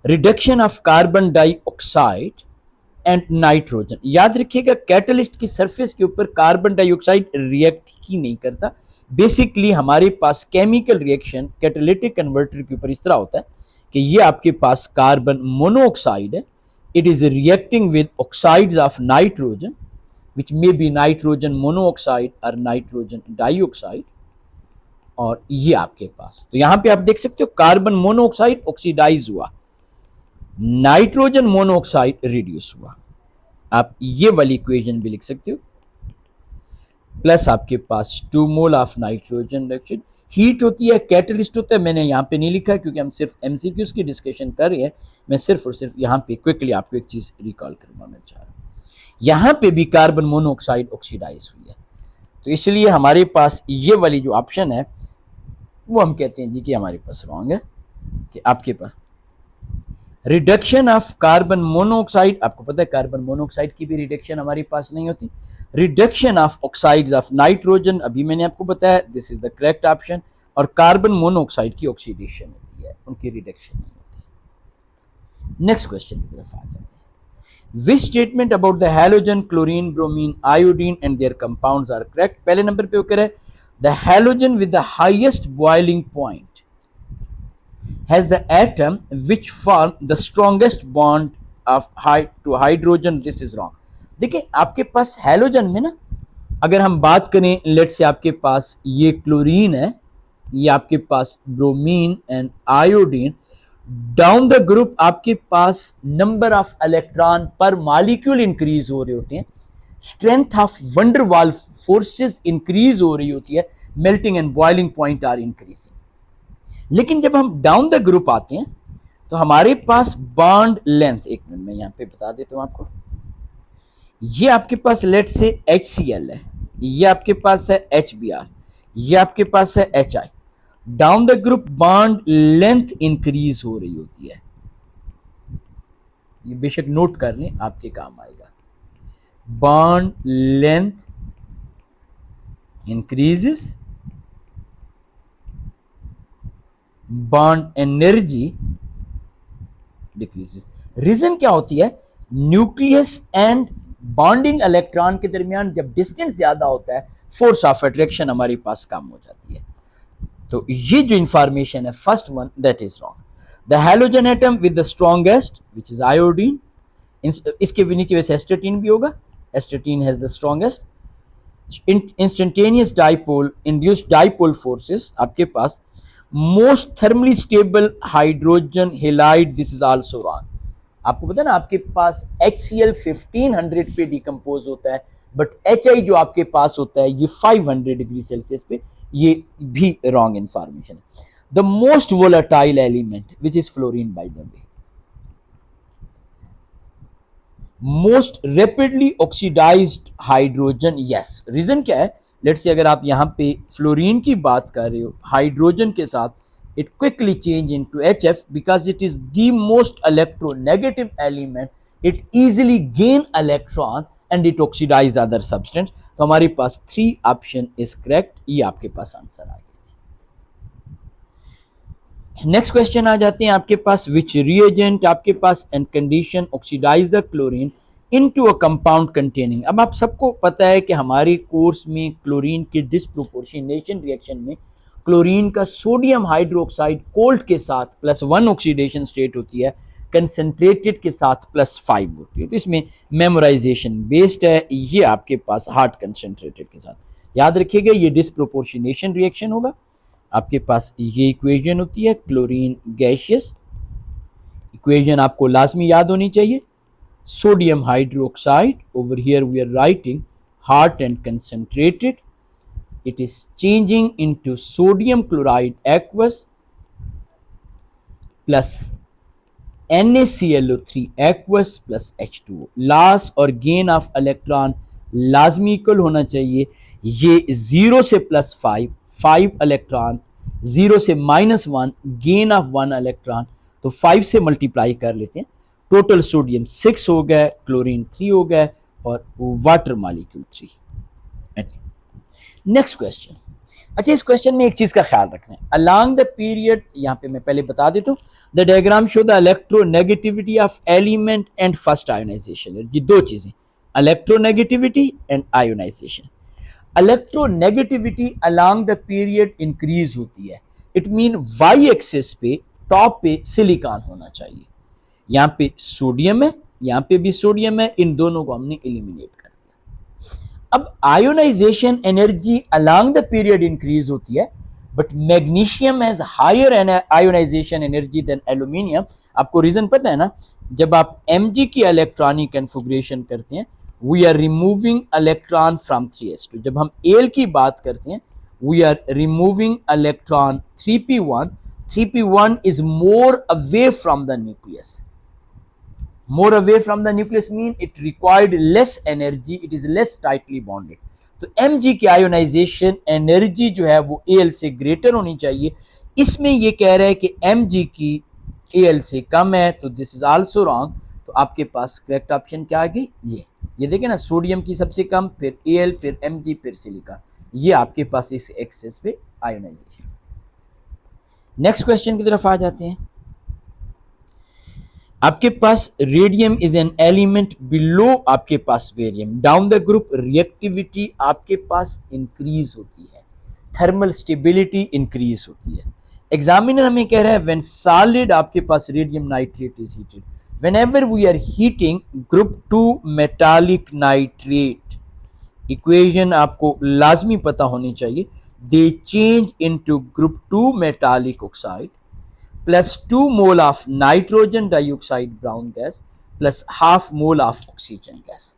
Speaker 1: reduction of carbon dioxide and nitrogen. याद रखिएगा, कैटलिस्ट की सरफेस के ऊपर कार्बन डाइऑक्साइड रिएक्ट ही नहीं करता। बेसिकली हमारे पास केमिकल रिएक्शन कैटालिटिक कन्वर्टर के ऊपर इस तरह होता है कि ये आपके पास कार्बन मोनोऑक्साइड है, it is reacting with oxides of nitrogen which may be nitrogen monoxide or nitrogen dioxide, और ये आपके पास, तो यहां पे आप देख सकते हो कार्बन मोनोऑक्साइड ऑक्सीडाइज हुआ, नाइट्रोजन मोनोऑक्साइड रिड्यूस हुआ। आप ये वाली इक्वेशन भी लिख सकते हो, प्लस आपके पास 2 mole of nitrogen reduction. Heat होती है, कैटलिस्ट होता है, मैंने यहाँ पे नहीं लिखा क्योंकि हम सिर्फ एमसीक्यूज की डिस्कशन कर रहे हैं। मैं सिर्फ और सिर्फ यहाँ पे क्विकली आपको एक चीज रिकॉल करवाना चाह रहा हूँ, यहाँ पे भी कार्बन मोनोऑक्साइड ऑक्सीडाइज हुई है, तो इसलिए हमारे पास ये वाली जो ऑप्शन है वो हम कहते हैं जी कि हमारे पास रॉन्ग है, कि आपके पास रिडक्शन ऑफ कार्बन मोनोऑक्साइड, आपको पता है कार्बन मोनोऑक्साइड की भी रिडक्शन हमारे पास नहीं होती, reduction of oxides of nitrogen, अभी मैंने आपको बताया this is the correct option, और कार्बन मोनोऑक्साइड की ऑक्सीडेशन होती है, उनकी रिडक्शन नहीं होती। नेक्स्ट क्वेश्चन की तरफ आ जाते हैं। Which statement about the halogen, chlorine, bromine, iodine and their compounds are correct. पहले नंबर पे होकर है the halogen with the highest boiling point has the atom which form the strongest bond of to hydrogen, this is wrong। देखिए आपके पास halogen में ना, अगर हम बात करें लेट से आपके पास ये क्लोरीन है, ये आपके पास bromine and iodine, down the group आपके पास नंबर ऑफ इलेक्ट्रॉन पर मॉलिक्यूल इंक्रीज हो रहे होते हैं, strength of van der Waals forces increase हो रही होती है, melting and boiling point are increasing. लेकिन जब हम डाउन द ग्रुप आते हैं तो हमारे पास बॉन्ड लेंथ, एक मिनट में यहां पे बता देता हूं आपको, ये आपके पास लेट से HCl है, ये आपके पास है HBr, ये आपके पास है HI, down the group bond length increase हो रही होती है, ये बेशक नोट कर लें आपके काम आएगा, bond length increases, bond energy decreases. Reason क्या होती है, न्यूक्लियस एंड बॉन्डिंग इलेक्ट्रॉन के दरमियान जब डिस्टेंस ज्यादा होता है, फोर्स ऑफ अट्रैक्शन हमारे पास कम हो जाती है। तो ये जो इंफॉर्मेशन है first one that is wrong. The halogen atom with the strongest which is iodine, इसके नीचे वैसे एस्टेटीन भी होगा, astatine has the strongest instantaneous dipole induced dipole forces, आपके पास most thermally stable hydrogen halide, this is also wrong. आपको पता है ना आपके पास HCl 1500 पे डिकम्पोज होता है, बट HI जो आपके पास होता है ये 500 डिग्री सेल्सियस पे, ये भी रॉन्ग इंफॉर्मेशन है। The most volatile element which is fluorine by the way, most rapidly oxidised hydrogen, yes. Reason क्या है, लेट्स से अगर आप यहां पे फ्लोरीन की बात कर रहे हो हाइड्रोजन के साथ, it quickly change into HF because it is the most electronegative element, it easily gain electron and it oxidize other substance। तो हमारे पास 3 ऑप्शन इज करेक्ट, ये आपके पास आंसर आ गया। नेक्स्ट क्वेश्चन आ जाते हैं आपके पास, विच रिएजेंट आपके पास and condition oxidize the chlorine into a compound containing. अब आप सबको पता है कि हमारे कोर्स में क्लोरीन के डिस्प्रोपोर्शनेशन रिएक्शन में क्लोरीन का सोडियम हाइड्रोक्साइड कोल्ड के साथ +1 ऑक्सीडेशन स्टेट होती है, कंसंट्रेटेड के साथ +5 होती है। तो इसमें मेमोराइजेशन बेस्ड है, ये आपके पास हार्ड कंसंट्रेटेड के साथ। याद रखिएगा ये डिस्प्रोपोर्शनेशन रिएक्शन होगा। आपके पास ये इक्वेशन होती है क्लोरीन गैसियस, इक्वेशन आपको लाजमी याद होनी चाहिए। Sodium hydroxide, over here we are writing hot and concentrated, it is changing into sodium chloride aqueous plus NaClO3 aqueous plus H2O। Loss और गेन ऑफ इलेक्ट्रॉन लाजमी इक्वल होना चाहिए। ये 0 से +5 5 इलेक्ट्रॉन, 0 से -1 गेन ऑफ 1 इलेक्ट्रॉन, तो 5 से multiply कर लेते हैं, टोटल सोडियम 6 हो गया, क्लोरीन 3 हो गया और वाटर मॉलिक्यूल 3। नेक्स्ट क्वेश्चन, अच्छा इस क्वेश्चन में एक चीज का ख्याल रखना है, अलोंग द पीरियड, यहां पे मैं पहले बता देता हूं, the diagram show the electronegativity of element and first ionisation. ये दो चीजें, electronegativity and ionisation. Electronegativity along the period increase होती है, इट मीन वाई एक्सिस पे टॉप पे सिलिकॉन होना चाहिए, यहां पे सोडियम है, यहां पे भी सोडियम है, इन दोनों को हमने एलिमिनेट कर दिया। अब ionisation energy along the period increase होती है, but magnesium has higher ionisation energy than aluminium. आपको रीजन पता है ना, जब आप Mg की इलेक्ट्रॉनिक कन्फिग्रेशन करते हैं, we are removing electron from 3s2। जब हम Al की बात करते हैं, we are removing electron 3p1। 3p1 is more away from the nucleus. More away from the nucleus mean it required less energy, it is less tightly bonded. तो Mg की ionisation energy जो है वो Al से greater होनी चाहिए। इसमें ये कह रहा है कि Mg की Al से कम है, तो दिस इज आल्सो रॉन्ग। तो आपके पास करेक्ट ऑप्शन क्या आ गई, ये देखें ना, सोडियम की सबसे कम, फिर Al, फिर Mg, फिर सिलिकॉन। ये आपके पास इस एक्सेस पे आयोनाइजेशन। नेक्स्ट क्वेश्चन की तरफ आ जाते हैं। आपके पास radium is an element below आपके पास barium. Down the group reactivity आपके पास इंक्रीज होती है, थर्मल स्टेबिलिटी इंक्रीज होती है। एग्जामिनर हमें कह रहा है व्हेन सॉलिड आपके पास radium nitrate is heated, whenever we are heating group 2 metallic nitrate, equation आपको लाजमी पता होनी चाहिए। They change into group 2 metallic oxide plus 2 mole of nitrogen dioxide brown gas plus half mole of oxygen gas.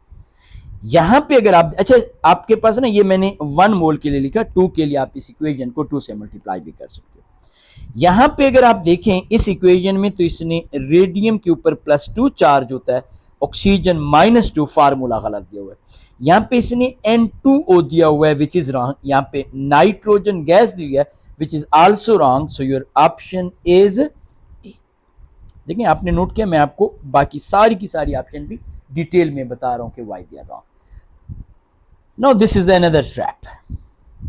Speaker 1: यहां पे अगर आप, अच्छा आपके पास ना, ये मैंने 1 मोल के लिए लिखा, 2 के लिए आप इस इक्वेशन को 2 से मल्टीप्लाई भी कर सकते हो। यहां पे अगर आप देखें इस इक्वेशन में, तो इसने रेडियम के ऊपर +2 चार्ज होता है, ऑक्सीजन -2, फार्मूला गलत दिया हुआ है। यहाँ पे इसने N2O दिया हुआ है विच इज रॉन्ग। यहाँ पे नाइट्रोजन गैस दी है which is also wrong. So your option is ए। देखिए आपने नोट किया, मैं आपको बाकी सारी की सारी ऑप्शन भी डिटेल में बता रहा हूं कि why they are wrong. Now this is another trap.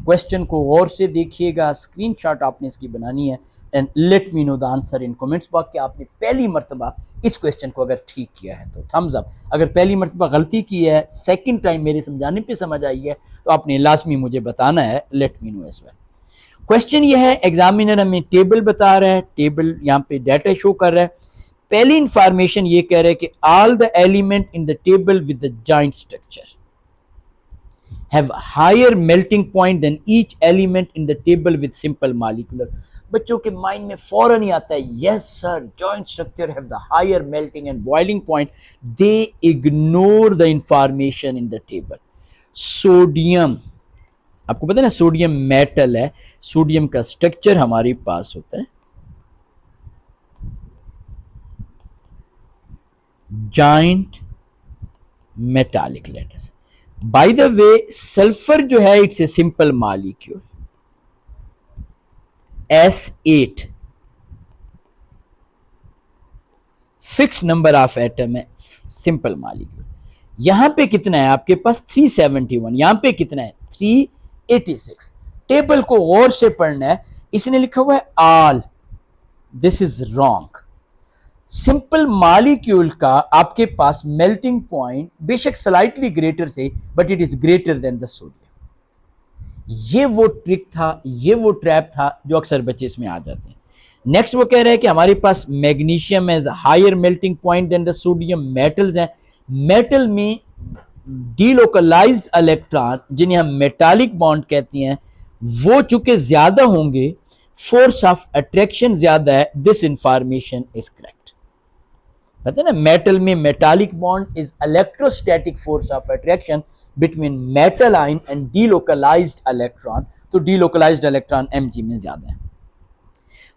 Speaker 1: Question को गौर से देखिएगा, स्क्रीनशॉट आपने इसकी बनानी है and let me know the answer in comments box कि आपने पहली मर्तबा इस क्वेश्चन को अगर ठीक किया है तो थम्स अप। अगर पहली मर्तबा गलती की है, सेकंड टाइम मेरे समझाने पे समझ आई है, तो आपने लाजमी मुझे बताना है, let me know as well. Question ये है, एग्जामिनर हमें टेबल बता रहा है, टेबल यहाँ पे डाटा शो कर रहा है। पहली इंफॉर्मेशन ये कह रहा है कि all the element in the table with the joint structure have higher melting point than each element in the table with simple molecular। बच्चों के माइंड में फौरन ही आता है, yes sir, giant structure have the higher melting and boiling point. They ignore the information in the table. Sodium, आपको पता है ना, सोडियम मेटल है, सोडियम का स्ट्रक्चर हमारे पास होता है giant metallic lattice. By the way sulphur जो है it's a simple molecule, S8 fix number of atom है, सिंपल मॉलिक्यूल। यहां पे कितना है आपके पास 371, यहां पे कितना है 386। टेबल को गौर से पढ़ना है, इसने लिखा हुआ है all, this is wrong. Simple molecule का आपके पास मेल्टिंग पॉइंट बेशक स्लाइटली ग्रेटर से, but it is greater than the sodium. ये वो ट्रिक था, ये वो ट्रैप था जो अक्सर बच्चे इसमें आ जाते हैं। नेक्स्ट वो कह रहे हैं कि हमारे पास मैग्नीशियम है higher melting point than the sodium. Metals हैं, मेटल में डीलोकलाइज्ड इलेक्ट्रॉन जिन्हें हम मेटालिक बॉन्ड कहते हैं, वो चूंकि ज्यादा होंगे, फोर्स ऑफ अट्रैक्शन ज्यादा है। This information is correct. पता है ना, मेटल में metallic bond is electrostatic force of attraction between metal ion and delocalised electron. तो डीलोकलाइज्ड इलेक्ट्रॉन Mg में ज्यादा है।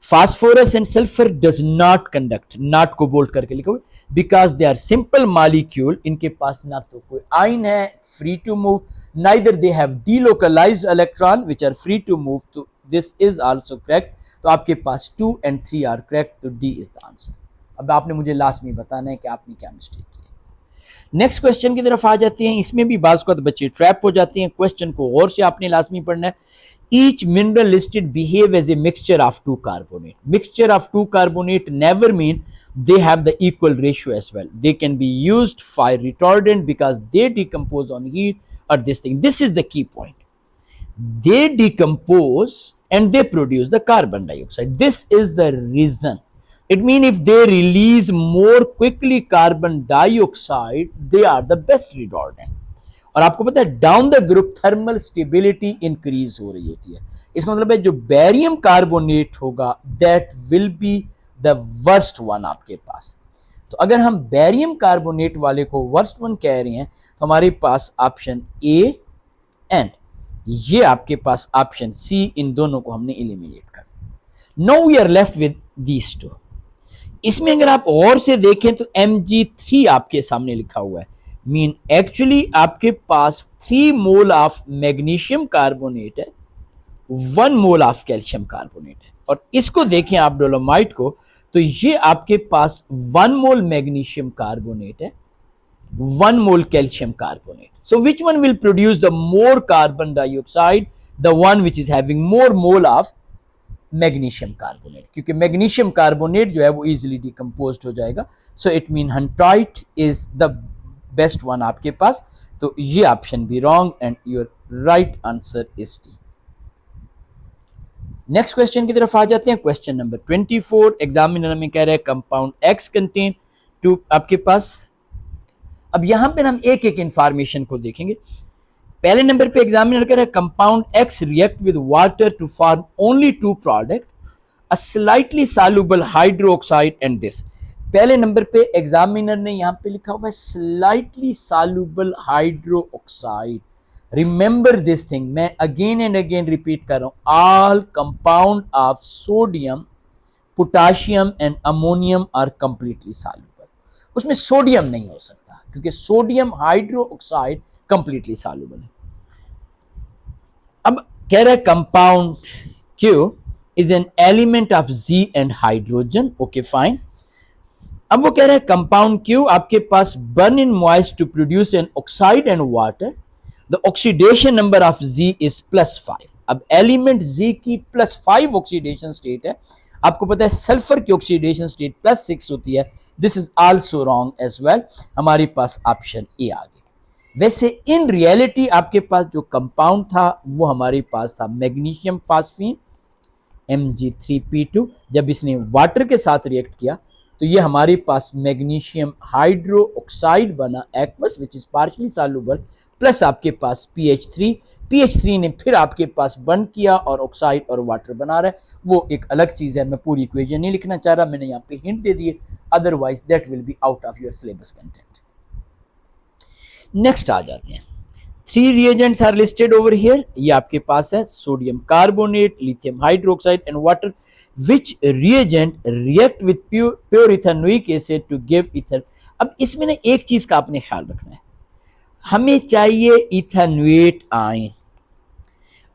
Speaker 1: Phosphorus and sulphur does not conduct, not को बोल्ड करके लिखो, because they are simple molecule. इनके पास ना तो कोई आयन है free to move, neither they have delocalised electron which are free to move. तो दिस इज आल्सो करेक्ट। तो आपके पास 2 and 3 आर करेक्ट, तो डी इज द आंसर। अब आपने मुझे लास्ट में बताना है कि आपने क्या मिस्टेक की। नेक्स्ट क्वेश्चन की तरफ आ जाते हैं। इसमें भी बाज़ वक़्त बच्चे ट्रैप हो जाते हैं। क्वेश्चन को गौर से आपने लाजमी पढ़ना है। Each mineral listed behave as a mixture of 2 carbonate. Mixture of 2 carbonate never mean they have the equal ratio as well. They can be used fire retardant because they decompose on heat or this thing. This is the key point. They decompose and they produce the carbon dioxide. This is the reason. It means if they release more quickly carbon dioxide, they are the best retardant. और आपको पता है down the group thermal stability increase हो रही होती है। इसका मतलब है जो बेरियम कार्बोनेट होगा that will be the worst one आपके पास। तो अगर हम बेरियम कार्बोनेट वाले को वर्स्ट वन कह रहे हैं तो हमारे पास ऑप्शन ए एंड ये आपके पास ऑप्शन सी, इन दोनों को हमने एलिमिनेट कर दिया। Now we are left with these two. इसमें अगर आप और से देखें तो Mg3 आपके सामने लिखा हुआ है, मीन एक्चुअली आपके पास 3 मोल ऑफ मैग्नीशियम कार्बोनेट है, 1 मोल ऑफ कैल्शियम कार्बोनेट है। और इसको देखें आप डोलोमाइट को तो ये आपके पास 1 मोल मैग्नीशियम कार्बोनेट है, 1 mole calcium carbonate. So which one will produce the more carbon dioxide? The one which is having more mole of magnesium carbonate, क्योंकि मैग्नीशियम कार्बोनेट जो है वो इजीली डिकम्पोज्ड हो जाएगा। So it mean huntite is the best one आपके पास। तो ये ऑप्शन भी wrong and your right answer is D. Next question की तरफ आ जाते हैं। क्वेश्चन नंबर 24 एग्जामिनर में कह रहे हैं कंपाउंड एक्स कंटेन टू आपके पास। अब यहां पर हम एक एक इंफॉर्मेशन को देखेंगे। पहले नंबर पे एग्जामिनर कह रहा है compound X react with water to form only 2 product, a slightly soluble hydroxide and this. पहले नंबर पे एग्जामिनर ने यहां पे लिखा हुआ है slightly soluble hydroxide. Remember this thing, मैं अगेन एंड अगेन रिपीट कर रहा हूं, all compound of sodium, potassium and ammonium are completely soluble. उसमें सोडियम नहीं हो सकता क्योंकि सोडियम हाइड्रोक्साइड कंप्लीटली सॉल्युबल है। अब कह रहा है compound Q is an element of Z and hydrogen. Okay fine. अब वो कह रहा है कंपाउंड Q आपके पास burn in moist to produce an oxide and water, the oxidation number of Z is +5। अब एलिमेंट Z की +5 ऑक्सीडेशन स्टेट है। आपको पता है सल्फर की ऑक्सीडेशन स्टेट +6 होती है। This is also wrong as well. हमारे पास ऑप्शन ए आ गया। वैसे इन रियलिटी आपके पास जो कंपाउंड था वो हमारे पास था मैग्नीशियम फास्फीन Mg3P2। जब इसने वाटर के साथ रिएक्ट किया तो ये हमारे पास मैग्नीशियम हाइड्रो ऑक्साइड बना aqueous which is partially soluble, plus आपके पास PH3 ने फिर आपके पास बर्न किया और ऑक्साइड और वाटर बना रहा है। वो एक अलग चीज है, मैं पूरी इक्वेशन नहीं लिखना चाह रहा, मैंने यहाँ पे हिंट दे दिए, otherwise that will be out of your syllabus content. Next आ जाते हैं। 3 reagents are listed over here. ये आपके पास है sodium carbonate, lithium hydroxide and water. Which reagent react with pure ethanoic acid to give ether. अब इसमें ना एक चीज का आपने ख्याल रखना है, हमें चाहिए इथेनोएट आयन।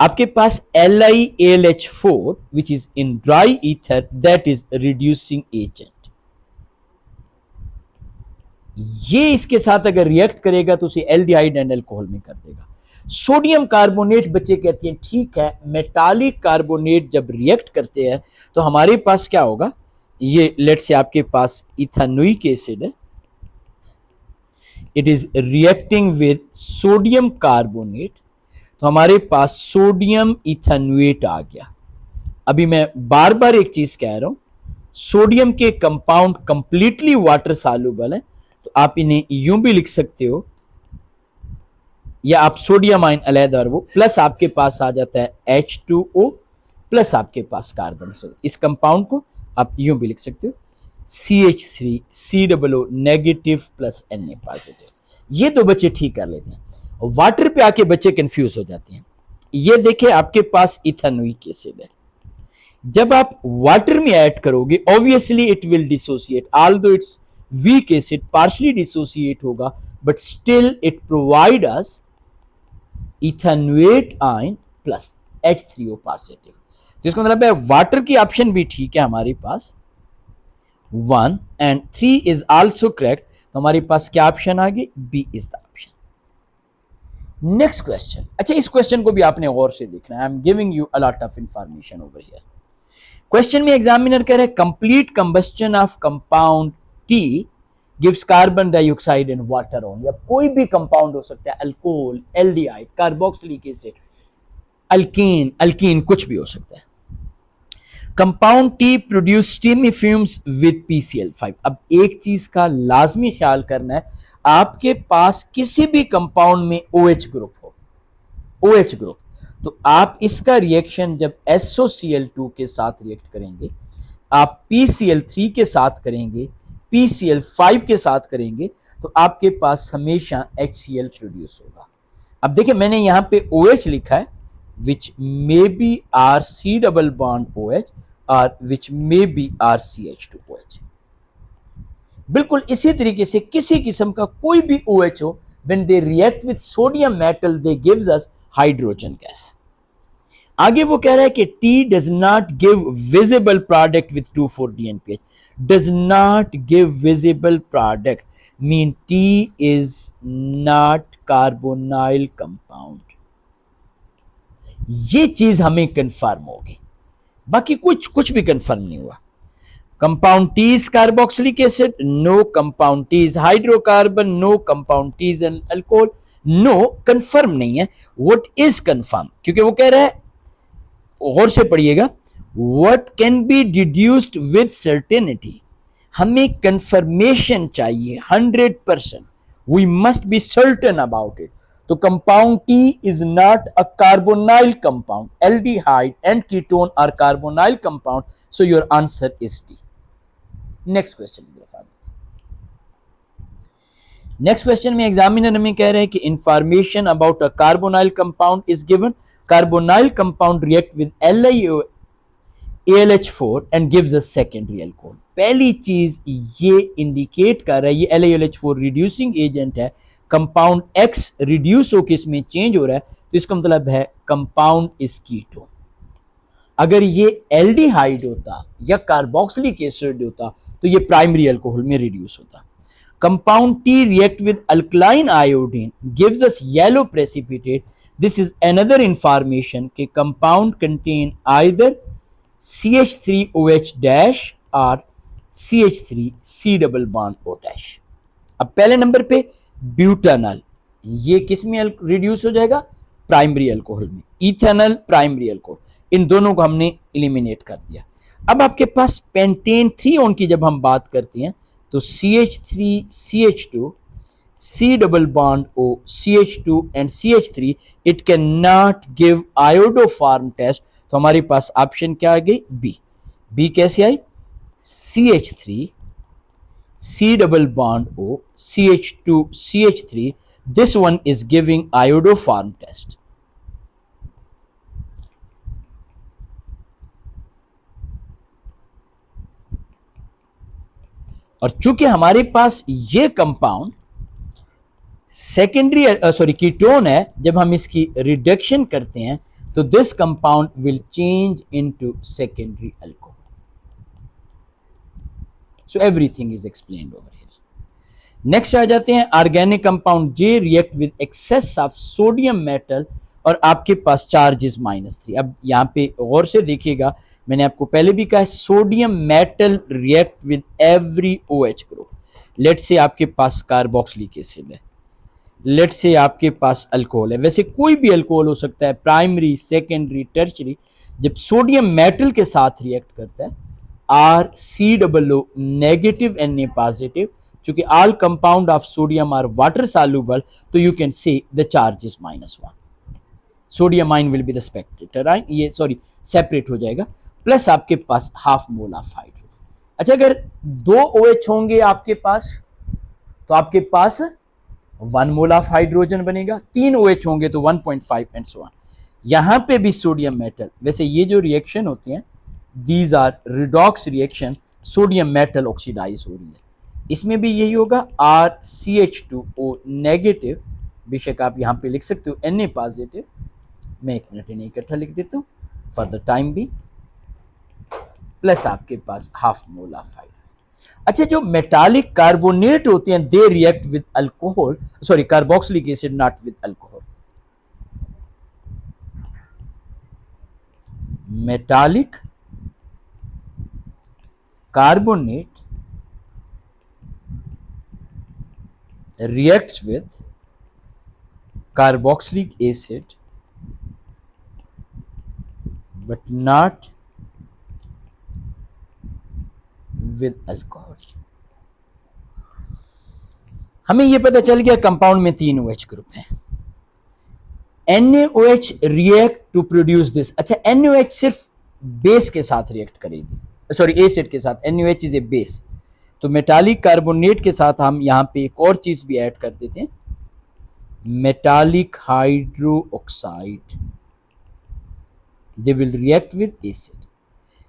Speaker 1: आपके पास LiAlH4 which is in dry ether, that is reducing agent. ये इसके साथ अगर रिएक्ट करेगा तो उसे एल्डिहाइड एंड अल्कोहल में कर देगा। सोडियम कार्बोनेट बच्चे कहते हैं ठीक है, मेटालिक कार्बोनेट जब रिएक्ट करते हैं तो हमारे पास क्या होगा, ये लेट्स से आपके पास इथेनोइक एसिड है, it is reacting with sodium carbonate, तो हमारे पास सोडियम इथेनोएट आ गया। अभी मैं बार बार एक चीज कह रहा हूं, सोडियम के कंपाउंड कंप्लीटली वाटर सॉल्युबल है, तो आप इन्हें यूं भी लिख सकते हो, या आप सोडियम आयन अलग और वो प्लस आपके पास आ जाता है H2O प्लस आपके पास कार्बन। इस कंपाउंड को आप यूं भी लिख सकते हो CH3 COO negative plus Na positive. ये तो बच्चे ठीक कर लेते हैं। वाटर पे आके बच्चे कंफ्यूज हो जाते हैं। ये देखिए आपके पास इथेनोइक एसिड है, जब आप वाटर में ऐड करोगे obviously it will dissociate, although it's weak acid partially dissociate होगा, but still it provide us ethanoate ion plus H3O positive. तो इसका मतलब है वाटर की ऑप्शन भी ठीक है हमारे पास, 1 एंड 3 इज आल्सो करेक्ट। तो हमारे पास क्या ऑप्शन आ गई, B is the option. Next question. अच्छा, इस क्वेश्चन को भी आपने गौर से देखना है। I am giving you a lot of information over here. Question में एग्जामिनर कह रहे हैं complete combustion of compound T gives carbon dioxide and water only. अब कोई भी कंपाउंड हो सकता है, alcohol, aldehyde, carboxylic acid, alkyne, कुछ भी हो सकता है। Compound T produce steamy fumes with PCl5। अब एक चीज का लाजमी ख्याल करना है, आपके पास किसी भी कंपाउंड में OH ग्रुप हो, OH ग्रुप, तो आप इसका रिएक्शन जब SOCl2 के साथ रिएक्ट करेंगे, आप PCl3 के साथ करेंगे, PCl5 के साथ करेंगे, तो आपके पास हमेशा HCl प्रोड्यूस होगा। अब देखिए मैंने यहां पे OH लिखा है, which may be R C double bond OH और विच मे बी आर CH2OH। बिल्कुल इसी तरीके से किसी किस्म का कोई भी OH हो, when they react with sodium metal they gives us hydrogen gas. आगे वो कह रहा है कि T does not give visible product with 2,4 DNPH। does not give visible product mean T is not carbonyl compound। ये चीज हमें कंफर्म होगी, बाकी कुछ भी कंफर्म नहीं हुआ। Compound T is carboxylic acid, no compound T is hydrocarbon, no compound T is an alcohol, no confirm नहीं है। व्हाट इज कंफर्म, क्योंकि वो कह रहा है, गौर से पढ़िएगा, what can be deduced with certainty. हमें कंफर्मेशन चाहिए 100%, we must be certain about it. तो compound T is not a carbonyl compound, aldehyde and ketone are carbonyl compound, so your answer is T. Next question की तरफ आ जाते हैं। Next question में examiner हमें कह रहे हैं कि information about a carbonyl compound is given. Carbonyl compound react with AlH4 and gives a secondary alcohol. पहली चीज ये इंडिकेट कर रहा है, ये LaOH4 रिड्यूसिंग एजेंट है, कंपाउंड X रिड्यूस होकर इसमें चेंज हो रहा है, तो इसका मतलब है कंपाउंड इज कीटोन। अगर ये एल्डिहाइड होता या कार्बोक्सिलिक एसिड होता तो ये प्राइमरी अल्कोहल में रिड्यूस होता। Compound T react with alkaline iodine gives us yellow precipitate. This is another information कि compound contain either CH3OH dash और CH3C double bond O dash. अब पहले नंबर पे ब्यूटानल, ये किस में रिड्यूस हो जाएगा, प्राइमरी अल्कोहल में। इथेनॉल प्राइमरी अल्कोहल, इन दोनों को हमने एलिमिनेट कर दिया। अब आपके पास पेंटेन 3 की जब हम बात करते हैं तो CH3CH2 C double bond O CH2 and CH3, it can not give iodoform test. तो हमारे पास ऑप्शन क्या आ गई, बी कैसे आई, CH3 C double bond O CH2 CH3, this one is giving iodoform test। और चूंकि हमारे पास ये कंपाउंड सेकेंडरी कीटोन है, जब हम इसकी रिडक्शन करते हैं तो this compound will change into secondary alcohol. So everything is explained over here. Next आ जाते हैं, organic compound J react with excess of sodium metal और आपके पास चार्ज इज -3। अब यहां पे गौर से देखिएगा, मैंने आपको पहले भी कहा, sodium metal react with every OH group. Let say आपके पास कार्बोक्सिलिक एसिड है, लेट से आपके पास अल्कोहल है, वैसे कोई भी अल्कोहल हो सकता है, प्राइमरी सेकेंडरी टर्शरी। जब सोडियम मेटल के साथ रिएक्ट करता है, RCOO नेगेटिव Na पॉजिटिव, चूंकि all compound of sodium are water soluble, तो you can say the charge is -1। Sodium ion will be the spectator ion, ये सॉरी सेपरेट हो जाएगा, प्लस आपके पास हाफ मोल ऑफ हाइड्रोजन। अच्छा, अगर 2 OH होंगे आपके पास तो आपके पास 1 मोल ऑफ हाइड्रोजन बनेगा, 3 OH होंगे तो 1.5 एंड सो ऑन। यहां पे भी सोडियम मेटल, वैसे ये जो रिएक्शन होती हैं these are redox reaction, sodium metal oxidise हो रही है, इसमें भी यही होगा, RCH2O नेगेटिव, बेशक आप यहां पे लिख सकते हो Na पॉजिटिव, मैं 1 मिनट इन्हें इकट्ठा लिख देता हूं फॉर द टाइम भी, प्लस आपके पास हाफ मोल ऑफ हाइड्रोजन। अच्छा, जो मेटालिक कार्बोनेट होते हैं they react with alcohol, sorry carboxylic acid, not with alcohol. Metallic carbonate reacts with carboxylic acid but not with alcohol. हमें यह पता चल गया कंपाउंड में 3 OH ग्रुप हैं। NaOH react to produce this. अच्छा, NaOH सिर्फ बेस के साथ रिएक्ट करेगी, सॉरी एसिड के साथ। NaOH इज ए बेस, तो मेटालिक कार्बोनेट के साथ हम यहां पे एक और चीज भी ऐड कर देते हैं, metallic hydro oxide. They will react with acid.